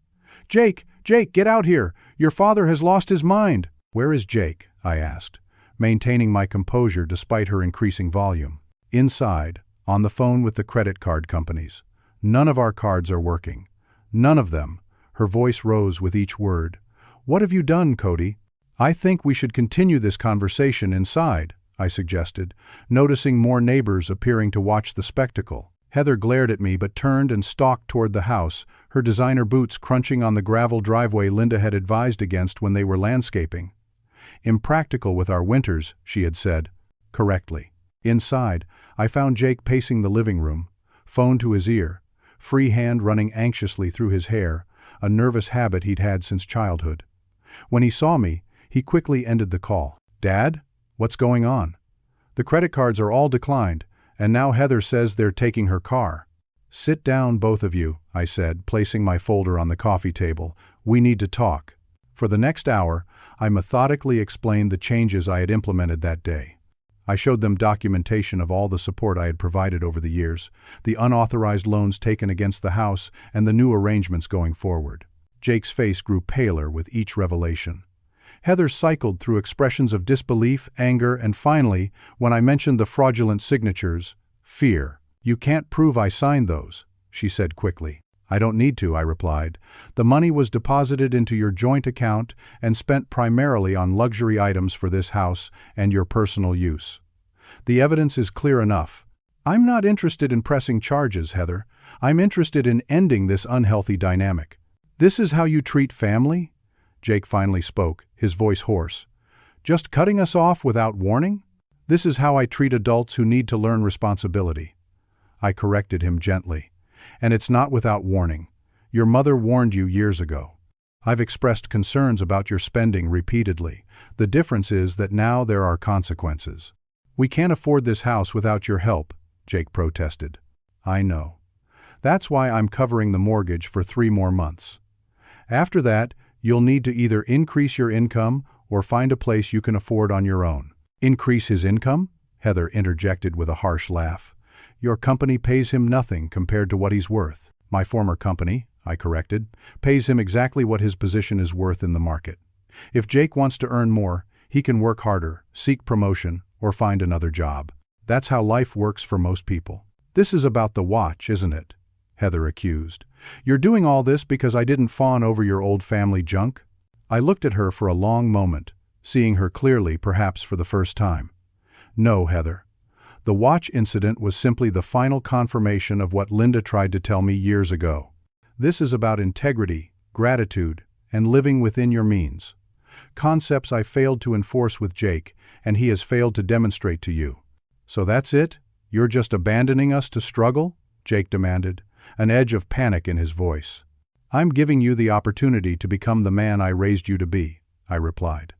Jake, get out here! Your father has lost his mind!" "Where is Jake?" I asked, maintaining my composure despite her increasing volume. "Inside, on the phone with the credit card companies. None of our cards are working. None of them." Her voice rose with each word. "What have you done, Cody?" "I think we should continue this conversation inside," I suggested, noticing more neighbors appearing to watch the spectacle. Heather glared at me but turned and stalked toward the house, her designer boots crunching on the gravel driveway Linda had advised against when they were landscaping. "Impractical with our winters," she had said, correctly. Inside, I found Jake pacing the living room, phone to his ear, free hand running anxiously through his hair, a nervous habit he'd had since childhood. When he saw me, he quickly ended the call. "Dad? What's going on? The credit cards are all declined, and now Heather says they're taking her car." "Sit down, both of you," I said, placing my folder on the coffee table. "We need to talk." For the next hour, I methodically explained the changes I had implemented that day. I showed them documentation of all the support I had provided over the years, the unauthorized loans taken against the house, and the new arrangements going forward. Jake's face grew paler with each revelation. Heather cycled through expressions of disbelief, anger, and finally, when I mentioned the fraudulent signatures, fear. "You can't prove I signed those," she said quickly. "I don't need to," I replied. "The money was deposited into your joint account and spent primarily on luxury items for this house and your personal use. The evidence is clear enough. I'm not interested in pressing charges, Heather. I'm interested in ending this unhealthy dynamic." "This is how you treat family?" Jake finally spoke, his voice hoarse. "Just cutting us off without warning? This is how I treat adults who need to learn responsibility." I corrected him gently. "And it's not without warning. Your mother warned you years ago. I've expressed concerns about your spending repeatedly. The difference is that now there are consequences." "We can't afford this house without your help," Jake protested. "I know. That's why I'm covering the mortgage for 3 more months. After that, you'll need to either increase your income or find a place you can afford on your own." "Increase his income?" Heather interjected with a harsh laugh. "Your company pays him nothing compared to what he's worth." "My former company," I corrected, "pays him exactly what his position is worth in the market. If Jake wants to earn more, he can work harder, seek promotion, or find another job. That's how life works for most people." "This is about the watch, isn't it?" Heather accused. "You're doing all this because I didn't fawn over your old family junk?" I looked at her for a long moment, seeing her clearly perhaps for the first time. "No, Heather. The watch incident was simply the final confirmation of what Linda tried to tell me years ago. This is about integrity, gratitude, and living within your means. Concepts I failed to enforce with Jake, and he has failed to demonstrate to you." "So that's it? You're just abandoning us to struggle?" Jake demanded, an edge of panic in his voice. "I'm giving you the opportunity to become the man I raised you to be," I replied.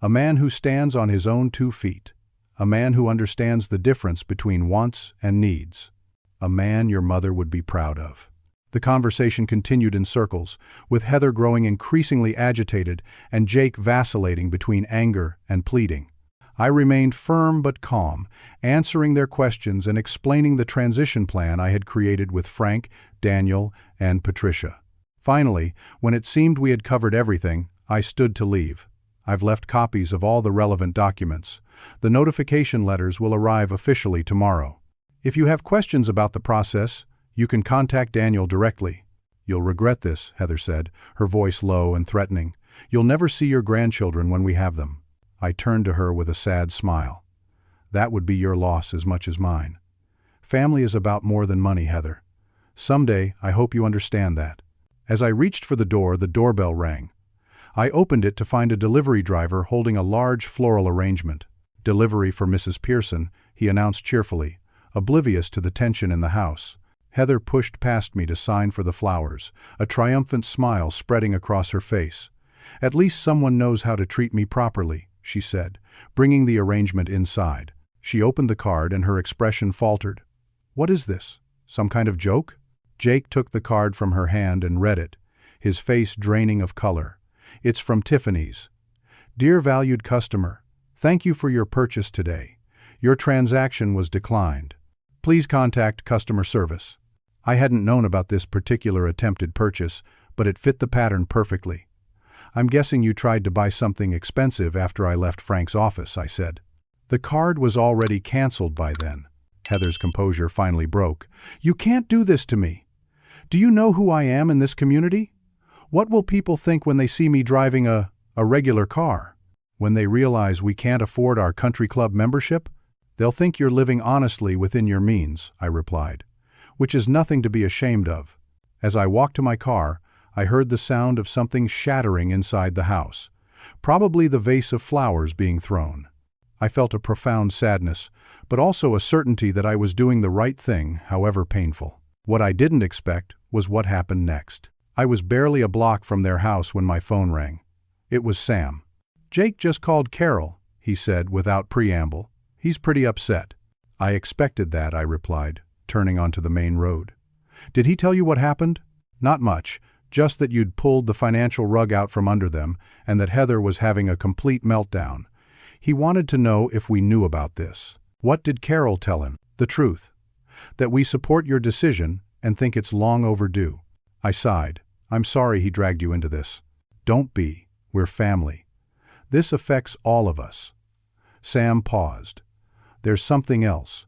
"A man who stands on his own 2 feet. A man who understands the difference between wants and needs. A man your mother would be proud of." The conversation continued in circles, with Heather growing increasingly agitated and Jake vacillating between anger and pleading. I remained firm but calm, answering their questions and explaining the transition plan I had created with Frank, Daniel, and Patricia. Finally, when it seemed we had covered everything, I stood to leave. "I've left copies of all the relevant documents. The notification letters will arrive officially tomorrow. If you have questions about the process, you can contact Daniel directly." "You'll regret this," Heather said, her voice low and threatening. "You'll never see your grandchildren when we have them." I turned to her with a sad smile. "That would be your loss as much as mine. Family is about more than money, Heather. Someday, I hope you understand that." As I reached for the doorbell rang. I opened it to find a delivery driver holding a large floral arrangement. "Delivery for Mrs. Pearson," he announced cheerfully, oblivious to the tension in the house. Heather pushed past me to sign for the flowers, a triumphant smile spreading across her face. "At least someone knows how to treat me properly," she said, bringing the arrangement inside. She opened the card and her expression faltered. "What is this? Some kind of joke?" Jake took the card from her hand and read it, his face draining of color. "It's from Tiffany's. Dear valued customer, thank you for your purchase today. Your transaction was declined. Please contact customer service." I hadn't known about this particular attempted purchase, but it fit the pattern perfectly. "I'm guessing you tried to buy something expensive after I left Frank's office," I said. "The card was already canceled by then." Heather's composure finally broke. "You can't do this to me. Do you know who I am in this community? What will people think when they see me driving a regular car? When they realize we can't afford our country club membership? They'll think you're living honestly within your means," I replied, "which is nothing to be ashamed of." As I walked to my car, I heard the sound of something shattering inside the house, probably the vase of flowers being thrown. I felt a profound sadness, but also a certainty that I was doing the right thing, however painful. What I didn't expect was what happened next. I was barely a block from their house when my phone rang. It was Sam. "Jake just called Carol," he said without preamble. "He's pretty upset." "I expected that," I replied, turning onto the main road. "Did he tell you what happened?" "Not much. Just that you'd pulled the financial rug out from under them, and that Heather was having a complete meltdown. He wanted to know if we knew about this. What did Carol tell him? The truth. That we support your decision and think it's long overdue. I sighed. I'm sorry he dragged you into this. Don't be. We're family. This affects all of us. Sam paused. There's something else.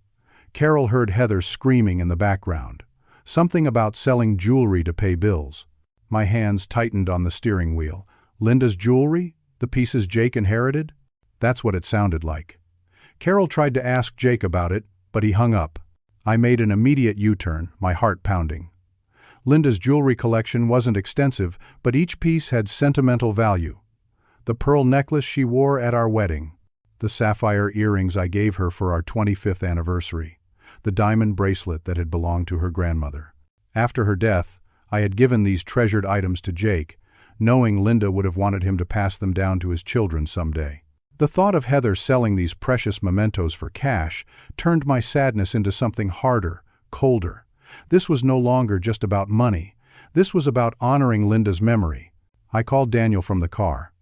Carol heard Heather screaming in the background. Something about selling jewelry to pay bills. My hands tightened on the steering wheel. Linda's jewelry? The pieces Jake inherited? That's what it sounded like. Carol tried to ask Jake about it, but he hung up. I made an immediate U-turn, my heart pounding. Linda's jewelry collection wasn't extensive, but each piece had sentimental value. The pearl necklace she wore at our wedding, the sapphire earrings I gave her for our 25th anniversary, the diamond bracelet that had belonged to her grandmother. After her death, I had given these treasured items to Jake, knowing Linda would have wanted him to pass them down to his children someday. The thought of Heather selling these precious mementos for cash turned my sadness into something harder, colder. This was no longer just about money. This was about honoring Linda's memory. I called Daniel from the car.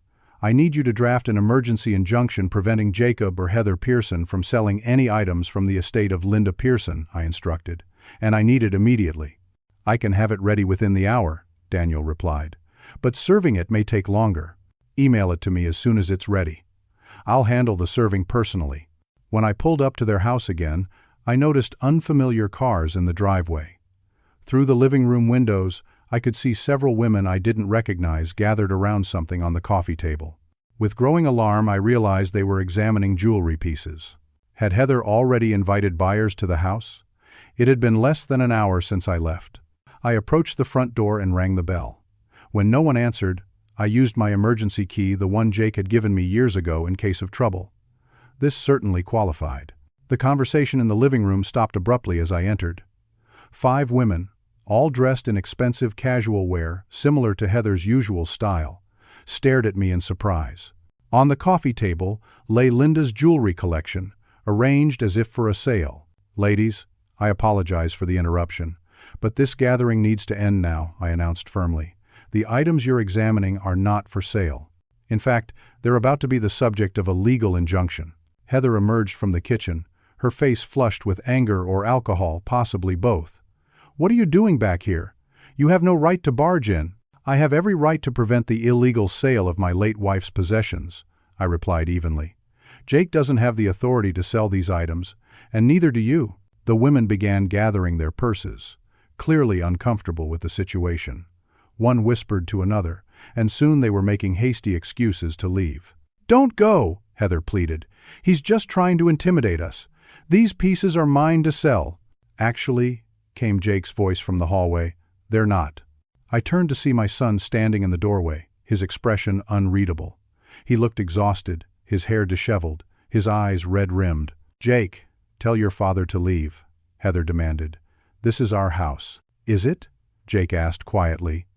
I need you to draft an emergency injunction preventing Jacob or Heather Pearson from selling any items from the estate of Linda Pearson, I instructed. And I need it immediately. I can have it ready within the hour, Daniel replied. But serving it may take longer. Email it to me as soon as it's ready. I'll handle the serving personally. When I pulled up to their house again, I noticed unfamiliar cars in the driveway. Through the living room windows, I could see several women I didn't recognize gathered around something on the coffee table. With growing alarm, I realized they were examining jewelry pieces. Had Heather already invited buyers to the house? It had been less than an hour since I left. I approached the front door and rang the bell. When no one answered, I used my emergency key, the one Jake had given me years ago in case of trouble. This certainly qualified. The conversation in the living room stopped abruptly as I entered. 5 women, all dressed in expensive casual wear, similar to Heather's usual style, stared at me in surprise. On the coffee table lay Linda's jewelry collection, arranged as if for a sale. Ladies, I apologize for the interruption, but this gathering needs to end now, I announced firmly. The items you're examining are not for sale. In fact, they're about to be the subject of a legal injunction. Heather emerged from the kitchen, her face flushed with anger or alcohol, possibly both. What are you doing back here? You have no right to barge in. I have every right to prevent the illegal sale of my late wife's possessions, I replied evenly. Jake doesn't have the authority to sell these items, and neither do you. The women began gathering their purses, clearly uncomfortable with the situation. One whispered to another, and soon they were making hasty excuses to leave. Don't go, Heather pleaded. He's just trying to intimidate us. These pieces are mine to sell. Actually, came Jake's voice from the hallway, they're not. I turned to see my son standing in the doorway, his expression unreadable. He looked exhausted, his hair disheveled, his eyes red-rimmed. Jake, tell your father to leave, Heather demanded. This is our house. Is it? Jake asked quietly.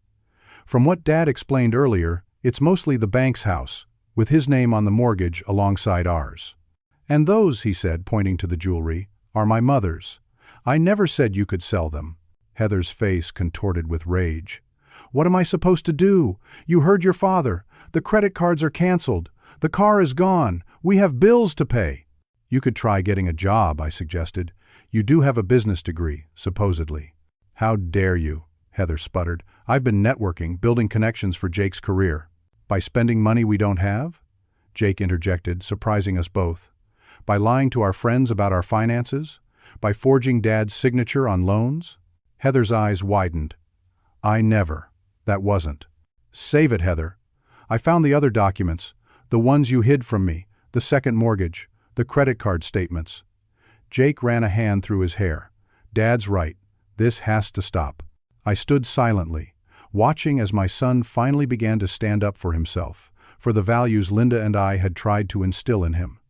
From what Dad explained earlier, it's mostly the bank's house, with his name on the mortgage alongside ours. And those, he said, pointing to the jewelry, are my mother's. I never said you could sell them. Heather's face contorted with rage. What am I supposed to do? You heard your father. The credit cards are canceled. The car is gone. We have bills to pay. You could try getting a job, I suggested. You do have a business degree, supposedly. How dare you, Heather sputtered. I've been networking, building connections for Jake's career. By spending money we don't have? Jake interjected, surprising us both. By lying to our friends about our finances? By forging Dad's signature on loans? Heather's eyes widened. I never. That wasn't. Save it, Heather. I found the other documents, the ones you hid from me, the second mortgage, the credit card statements. Jake ran a hand through his hair. Dad's right. This has to stop. I stood silently, watching as my son finally began to stand up for himself, for the values Linda and I had tried to instill in him.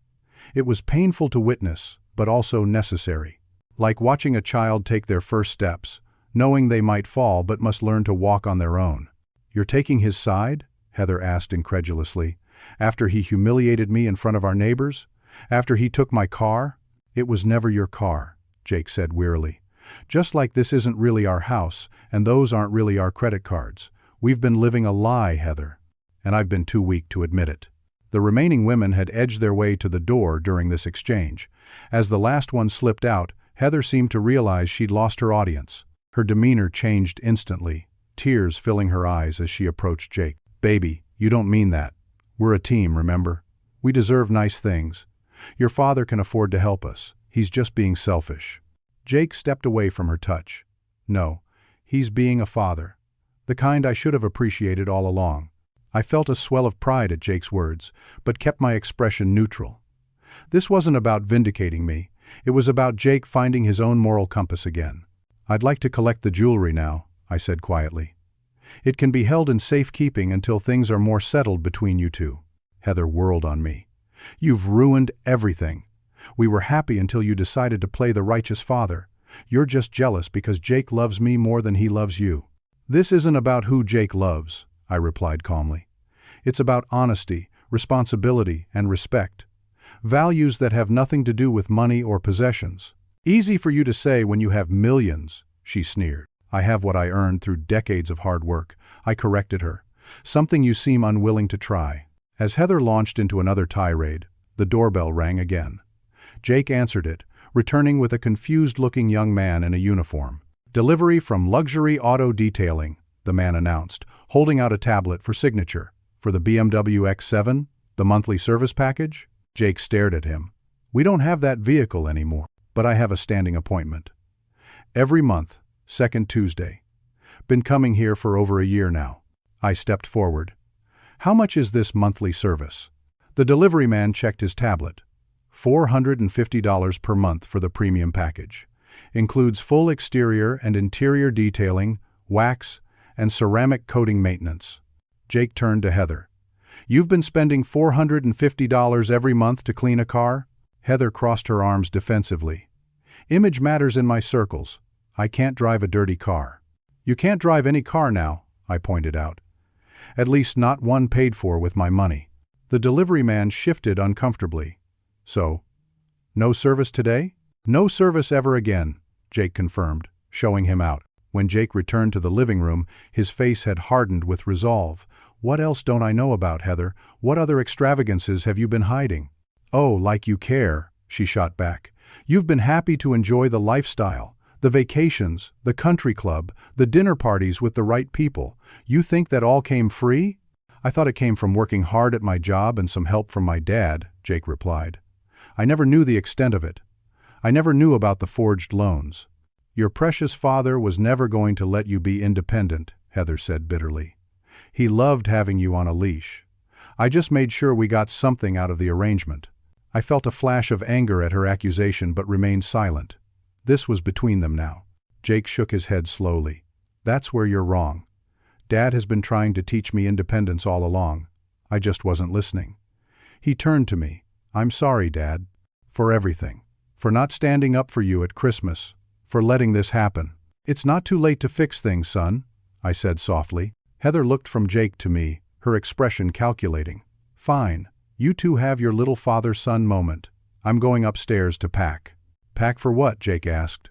It was painful to witness, but also necessary. Like watching a child take their first steps, knowing they might fall but must learn to walk on their own. You're taking his side? Heather asked incredulously. After he humiliated me in front of our neighbors? After he took my car? It was never your car, Jake said wearily. Just like this isn't really our house, and those aren't really our credit cards. We've been living a lie, Heather. And I've been too weak to admit it. The remaining women had edged their way to the door during this exchange. As the last one slipped out, Heather seemed to realize she'd lost her audience. Her demeanor changed instantly, tears filling her eyes as she approached Jake. "Baby, you don't mean that. We're a team, remember? We deserve nice things. Your father can afford to help us. He's just being selfish." Jake stepped away from her touch. "No, he's being a father. The kind I should have appreciated all along." I felt a swell of pride at Jake's words, but kept my expression neutral. This wasn't about vindicating me. It was about Jake finding his own moral compass again. "I'd like to collect the jewelry now," I said quietly. "It can be held in safekeeping until things are more settled between you two." Heather whirled on me. "You've ruined everything. We were happy until you decided to play the righteous father. You're just jealous because Jake loves me more than he loves you." "This isn't about who Jake loves," I replied calmly. "It's about honesty, responsibility, and respect. Values that have nothing to do with money or possessions." "Easy for you to say when you have millions," she sneered. "I have what I earned through decades of hard work," I corrected her. "Something you seem unwilling to try." As Heather launched into another tirade, the doorbell rang again. Jake answered it, returning with a confused-looking young man in a uniform. "Delivery from Luxury Auto Detailing," the man announced, holding out a tablet for signature. "For the BMW X7? The monthly service package?" Jake stared at him. "We don't have that vehicle anymore, but I have a standing appointment. Every month, second Tuesday. Been coming here for over a year now." I stepped forward. "How much is this monthly service?" The delivery man checked his tablet. $450 per month for the premium package. Includes full exterior and interior detailing, wax, and ceramic coating maintenance. Jake turned to Heather. "You've been spending $450 every month to clean a car?" Heather crossed her arms defensively. "Image matters in my circles. I can't drive a dirty car." "You can't drive any car now," I pointed out. "At least not one paid for with my money." The delivery man shifted uncomfortably. "So, no service today?" "No service ever again," Jake confirmed, showing him out. When Jake returned to the living room, his face had hardened with resolve. "What else don't I know about, Heather? What other extravagances have you been hiding?" "Oh, like you care," she shot back. "You've been happy to enjoy the lifestyle, the vacations, the country club, the dinner parties with the right people. You think that all came free?" "I thought it came from working hard at my job and some help from my dad," Jake replied. "I never knew the extent of it. I never knew about the forged loans." "Your precious father was never going to let you be independent," Heather said bitterly. "He loved having you on a leash. I just made sure we got something out of the arrangement." I felt a flash of anger at her accusation but remained silent. This was between them now. Jake shook his head slowly. "That's where you're wrong. Dad has been trying to teach me independence all along. I just wasn't listening." He turned to me. "I'm sorry, Dad. For everything. For not standing up for you at Christmas. For letting this happen." "It's not too late to fix things, son," I said softly. Heather looked from Jake to me, her expression calculating. "Fine. You two have your little father-son moment. I'm going upstairs to pack." "Pack for what?" Jake asked.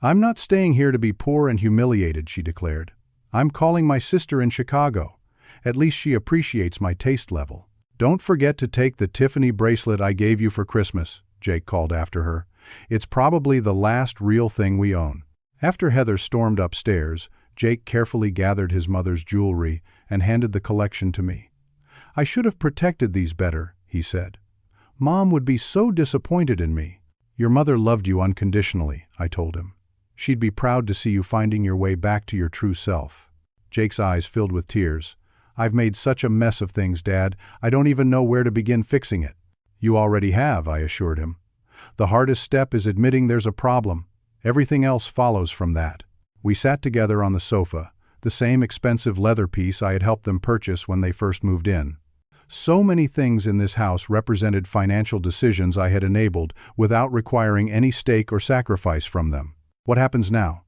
"I'm not staying here to be poor and humiliated," she declared. "I'm calling my sister in Chicago. At least she appreciates my taste level." "Don't forget to take the Tiffany bracelet I gave you for Christmas," Jake called after her. "It's probably the last real thing we own." After Heather stormed upstairs, Jake carefully gathered his mother's jewelry and handed the collection to me. "I should have protected these better," he said. "Mom would be so disappointed in me." "Your mother loved you unconditionally," I told him. "She'd be proud to see you finding your way back to your true self." Jake's eyes filled with tears. "I've made such a mess of things, Dad. I don't even know where to begin fixing it." "You already have," I assured him. "The hardest step is admitting there's a problem. Everything else follows from that." We sat together on the sofa, the same expensive leather piece I had helped them purchase when they first moved in. So many things in this house represented financial decisions I had enabled without requiring any stake or sacrifice from them. "What happens now?"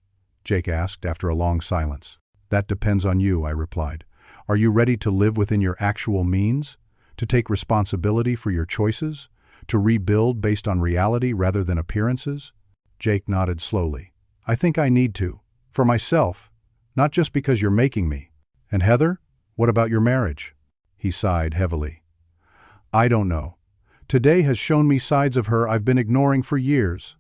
Jake asked after a long silence. "That depends on you," I replied. "Are you ready to live within your actual means? To take responsibility for your choices? To rebuild based on reality rather than appearances?" Jake nodded slowly. "I think I need to. For myself. Not just because you're making me." "And Heather? What about your marriage?" He sighed heavily. I don't know. Today has shown me sides of her I've been ignoring for years.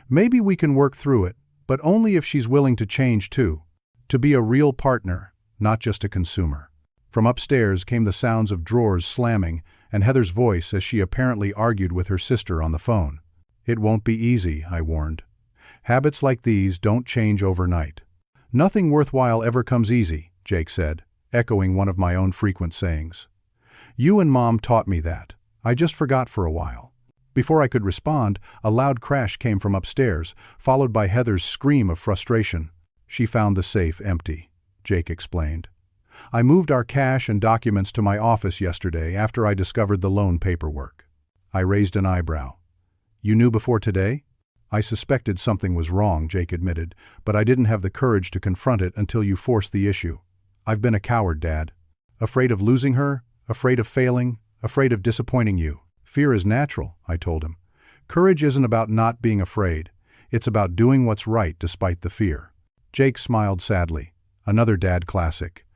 Maybe we can work through it, but only if she's willing to change too. To be a real partner, not just a consumer. From upstairs came the sounds of drawers slamming and Heather's voice as she apparently argued with her sister on the phone. It won't be easy, I warned. Habits like these don't change overnight. Nothing worthwhile ever comes easy, Jake said, echoing one of my own frequent sayings. You and Mom taught me that. I just forgot for a while. Before I could respond, a loud crash came from upstairs, followed by Heather's scream of frustration. She found the safe empty, Jake explained. I moved our cash and documents to my office yesterday after I discovered the loan paperwork. I raised an eyebrow. You knew before today? I suspected something was wrong, Jake admitted, but I didn't have the courage to confront it until you forced the issue. I've been a coward, Dad. Afraid of losing her, afraid of failing, afraid of disappointing you. Fear is natural, I told him. Courage isn't about not being afraid. It's about doing what's right despite the fear. Jake smiled sadly. Another dad classic.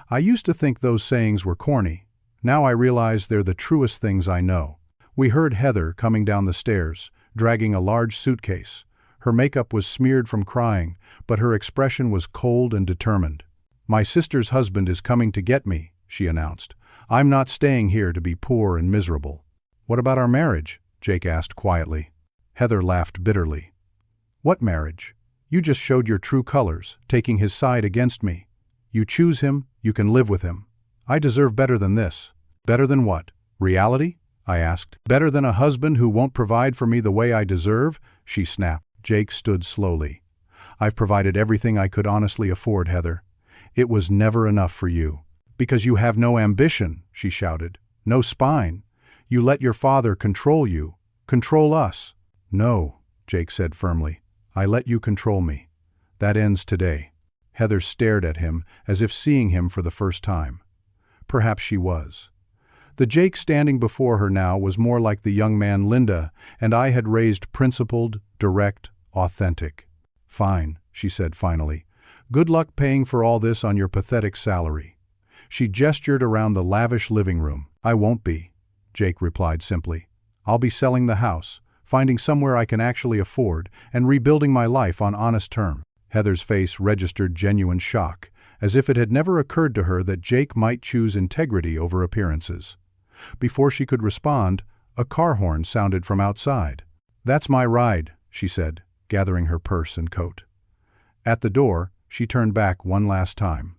I used to think those sayings were corny. Now I realize they're the truest things I know. We heard Heather coming down the stairs, dragging a large suitcase. Her makeup was smeared from crying, but her expression was cold and determined. My sister's husband is coming to get me, she announced. I'm not staying here to be poor and miserable. What about our marriage? Jake asked quietly. Heather laughed bitterly. What marriage? You just showed your true colors, taking his side against me. You choose him, you can live with him. I deserve better than this. Better than what? Reality? I asked. Better than a husband who won't provide for me the way I deserve? She snapped. Jake stood slowly. I've provided everything I could honestly afford, Heather. It was never enough for you. Because you have no ambition, she shouted. No spine. You let your father control you. Control us. No, Jake said firmly. I let you control me. That ends today. Heather stared at him as if seeing him for the first time. Perhaps she was. The Jake standing before her now was more like the young man Linda and I had raised, principled, direct, authentic. Fine, she said finally. Good luck paying for all this on your pathetic salary. She gestured around the lavish living room. I won't be, Jake replied simply. I'll be selling the house, finding somewhere I can actually afford, and rebuilding my life on honest terms. Heather's face registered genuine shock, as if it had never occurred to her that Jake might choose integrity over appearances. Before she could respond, a car horn sounded from outside. That's my ride, she said, gathering her purse and coat. At the door, she turned back one last time.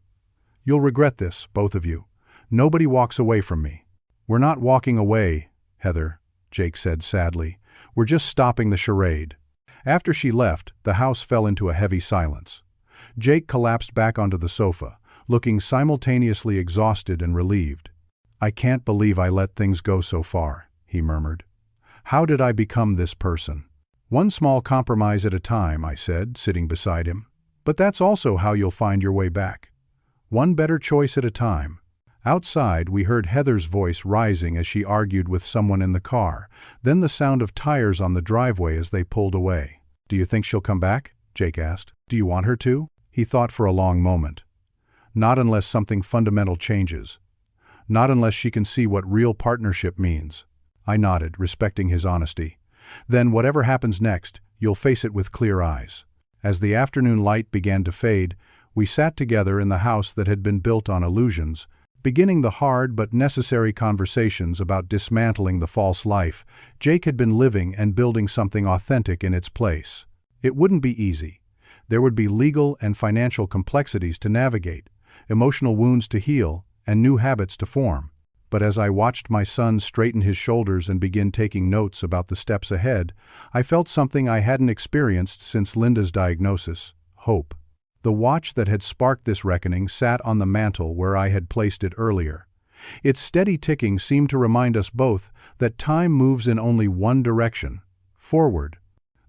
You'll regret this, both of you. Nobody walks away from me. We're not walking away, Heather, Jake said sadly. We're just stopping the charade. After she left, the house fell into a heavy silence. Jake collapsed back onto the sofa, looking simultaneously exhausted and relieved. I can't believe I let things go so far, he murmured. How did I become this person? One small compromise at a time, I said, sitting beside him. But that's also how you'll find your way back. One better choice at a time. Outside, we heard Heather's voice rising as she argued with someone in the car, then the sound of tires on the driveway as they pulled away. Do you think she'll come back? Jake asked. Do you want her to? He thought for a long moment. Not unless something fundamental changes. Not unless she can see what real partnership means. I nodded, respecting his honesty. Then whatever happens next, you'll face it with clear eyes. As the afternoon light began to fade, we sat together in the house that had been built on illusions, beginning the hard but necessary conversations about dismantling the false life Jake had been living and building something authentic in its place. It wouldn't be easy. There would be legal and financial complexities to navigate, emotional wounds to heal, and new habits to form. But as I watched my son straighten his shoulders and begin taking notes about the steps ahead, I felt something I hadn't experienced since Linda's diagnosis: hope. The watch that had sparked this reckoning sat on the mantel where I had placed it earlier. Its steady ticking seemed to remind us both that time moves in only one direction: forward.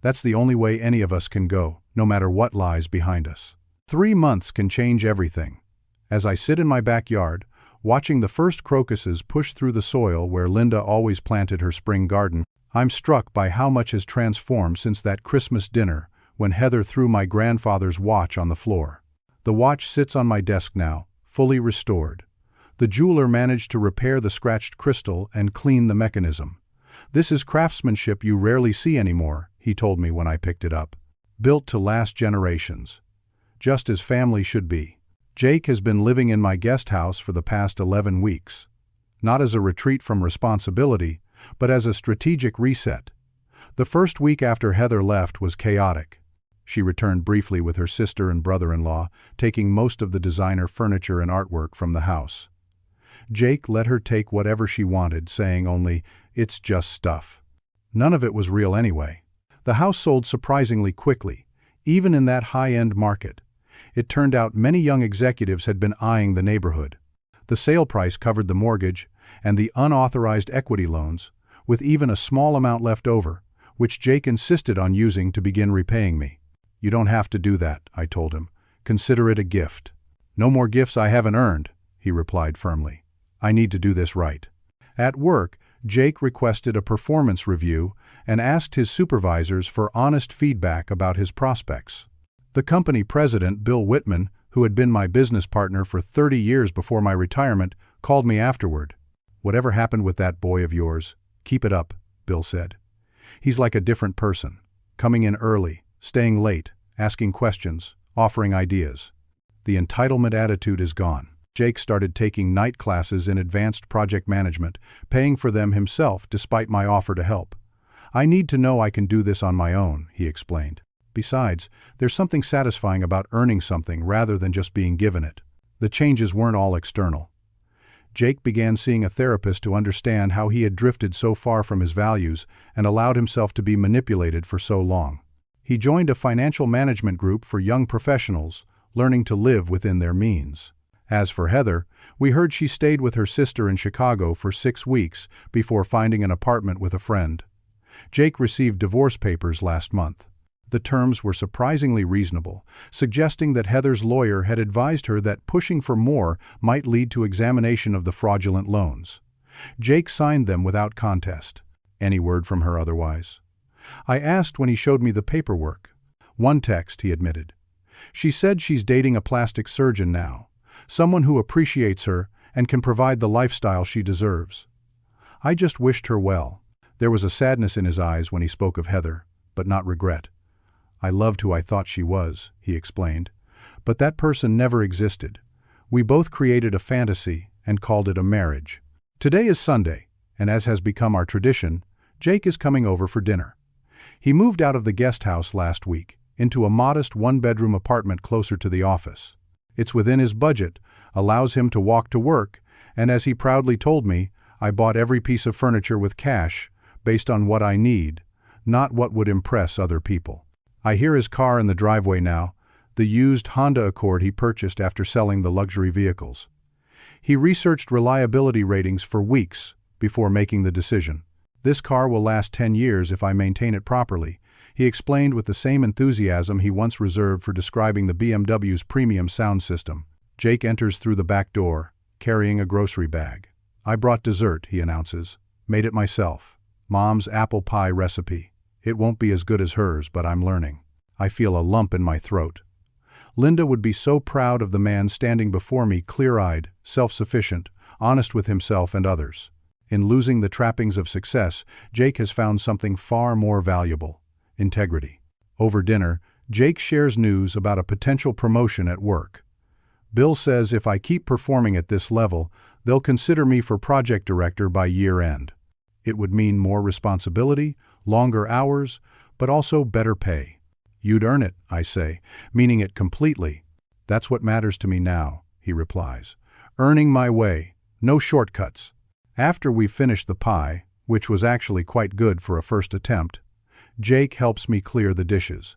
That's the only way any of us can go, no matter what lies behind us. 3 months can change everything. As I sit in my backyard, watching the first crocuses push through the soil where Linda always planted her spring garden, I'm struck by how much has transformed since that Christmas dinner when Heather threw my grandfather's watch on the floor. The watch sits on my desk now, fully restored. The jeweler managed to repair the scratched crystal and clean the mechanism. "This is craftsmanship you rarely see anymore," he told me when I picked it up. "Built to last generations. Just as family should be." Jake has been living in my guest house for the past 11 weeks. Not as a retreat from responsibility, but as a strategic reset. The first week after Heather left was chaotic. She returned briefly with her sister and brother-in-law, taking most of the designer furniture and artwork from the house. Jake let her take whatever she wanted, saying only, "It's just stuff." None of it was real anyway. The house sold surprisingly quickly, even in that high-end market. It turned out many young executives had been eyeing the neighborhood. The sale price covered the mortgage and the unauthorized equity loans, with even a small amount left over, which Jake insisted on using to begin repaying me. "You don't have to do that," I told him. "Consider it a gift." "No more gifts I haven't earned," he replied firmly. "I need to do this right." At work, Jake requested a performance review and asked his supervisors for honest feedback about his prospects. The company president, Bill Whitman, who had been my business partner for 30 years before my retirement, called me afterward. "Whatever happened with that boy of yours, keep it up," Bill said. "He's like a different person, coming in early, staying late, asking questions, offering ideas. The entitlement attitude is gone." Jake started taking night classes in advanced project management, paying for them himself despite my offer to help. "I need to know I can do this on my own," he explained. "Besides, there's something satisfying about earning something rather than just being given it." The changes weren't all external. Jake began seeing a therapist to understand how he had drifted so far from his values and allowed himself to be manipulated for so long. He joined a financial management group for young professionals, learning to live within their means. As for Heather, we heard she stayed with her sister in Chicago for 6 weeks before finding an apartment with a friend. Jake received divorce papers last month. The terms were surprisingly reasonable, suggesting that Heather's lawyer had advised her that pushing for more might lead to examination of the fraudulent loans. Jake signed them without contest. Any word from her otherwise? I asked when he showed me the paperwork. "One text," he admitted. "She said she's dating a plastic surgeon now, someone who appreciates her and can provide the lifestyle she deserves." I just wished her well. There was a sadness in his eyes when he spoke of Heather, but not regret. "I loved who I thought she was," he explained. "But that person never existed. We both created a fantasy and called it a marriage." Today is Sunday, and as has become our tradition, Jake is coming over for dinner. He moved out of the guest house last week, into a modest one-bedroom apartment closer to the office. It's within his budget, allows him to walk to work, and as he proudly told me, I bought every piece of furniture with cash, based on what I need, not what would impress other people. I hear his car in the driveway now, the used Honda Accord he purchased after selling the luxury vehicles. He researched reliability ratings for weeks before making the decision. "This car will last 10 years if I maintain it properly," he explained with the same enthusiasm he once reserved for describing the BMW's premium sound system. Jake enters through the back door, carrying a grocery bag. "I brought dessert," he announces. "Made it myself. Mom's apple pie recipe. It won't be as good as hers, but I'm learning." I feel a lump in my throat. Linda would be so proud of the man standing before me, clear-eyed, self-sufficient, honest with himself and others. In losing the trappings of success, Jake has found something far more valuable: integrity. Over dinner, Jake shares news about a potential promotion at work. "Bill says if I keep performing at this level, they'll consider me for project director by year-end. It would mean more responsibility, longer hours, but also better pay." "You'd earn it," I say, meaning it completely. "That's what matters to me now," he replies. "Earning my way, no shortcuts." After we've finished the pie, which was actually quite good for a first attempt, Jake helps me clear the dishes.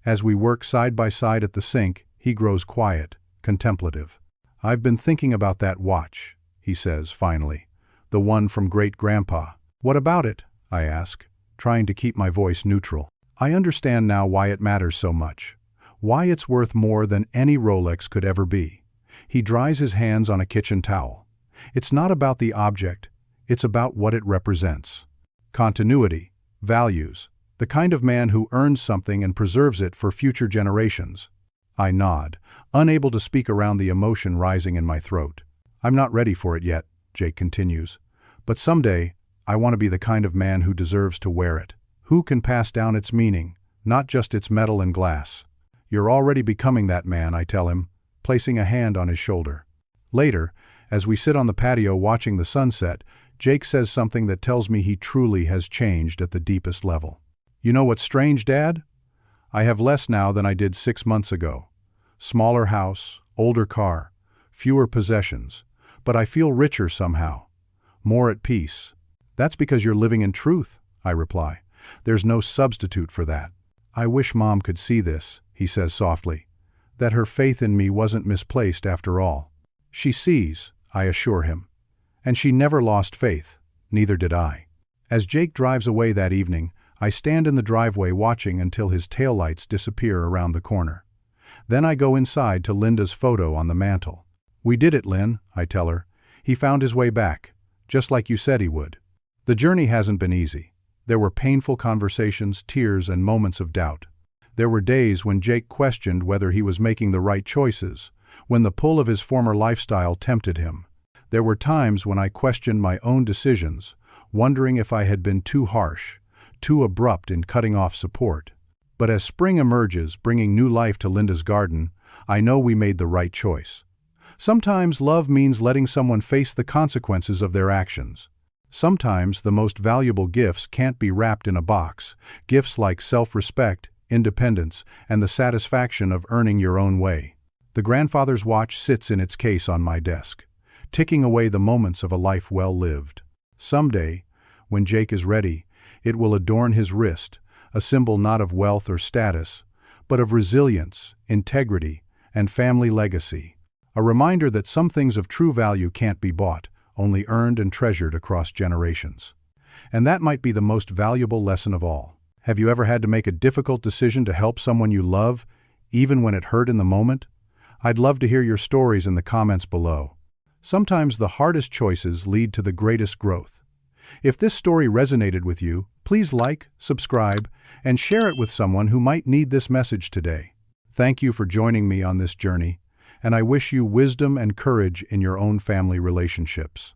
As we work side by side at the sink, he grows quiet, contemplative. "I've been thinking about that watch," he says finally. "The one from Great-Grandpa." "What about it?" I ask, trying to keep my voice neutral. I understand now why it matters so much. Why it's worth more than any Rolex could ever be. He dries his hands on a kitchen towel. It's not about the object, it's about what it represents. Continuity, values, the kind of man who earns something and preserves it for future generations. I nod, unable to speak around the emotion rising in my throat. I'm not ready for it yet, Jake continues. But someday, I want to be the kind of man who deserves to wear it. Who can pass down its meaning, not just its metal and glass. You're already becoming that man, I tell him, placing a hand on his shoulder. Later, as we sit on the patio watching the sunset, Jake says something that tells me he truly has changed at the deepest level. You know what's strange, Dad? I have less now than I did 6 months ago. Smaller house, older car, fewer possessions, but I feel richer somehow. More at peace. That's because you're living in truth, I reply. There's no substitute for that. I wish Mom could see this, he says softly, that her faith in me wasn't misplaced after all. She sees, I assure him. And she never lost faith, neither did I. As Jake drives away that evening, I stand in the driveway watching until his taillights disappear around the corner. Then I go inside to Linda's photo on the mantel. We did it, Lynn, I tell her. He found his way back, just like you said he would. The journey hasn't been easy. There were painful conversations, tears, and moments of doubt. There were days when Jake questioned whether he was making the right choices, when the pull of his former lifestyle tempted him. There were times when I questioned my own decisions, wondering if I had been too harsh, too abrupt in cutting off support. But as spring emerges, bringing new life to Linda's garden, I know we made the right choice. Sometimes love means letting someone face the consequences of their actions. Sometimes the most valuable gifts can't be wrapped in a box, gifts like self-respect, independence, and the satisfaction of earning your own way. The grandfather's watch sits in its case on my desk, ticking away the moments of a life well lived. Someday, when Jake is ready, it will adorn his wrist, a symbol not of wealth or status, but of resilience, integrity, and family legacy. A reminder that some things of true value can't be bought, only earned and treasured across generations. And that might be the most valuable lesson of all. Have you ever had to make a difficult decision to help someone you love, even when it hurt in the moment? I'd love to hear your stories in the comments below. Sometimes the hardest choices lead to the greatest growth. If this story resonated with you, please like, subscribe, and share it with someone who might need this message today. Thank you for joining me on this journey, and I wish you wisdom and courage in your own family relationships.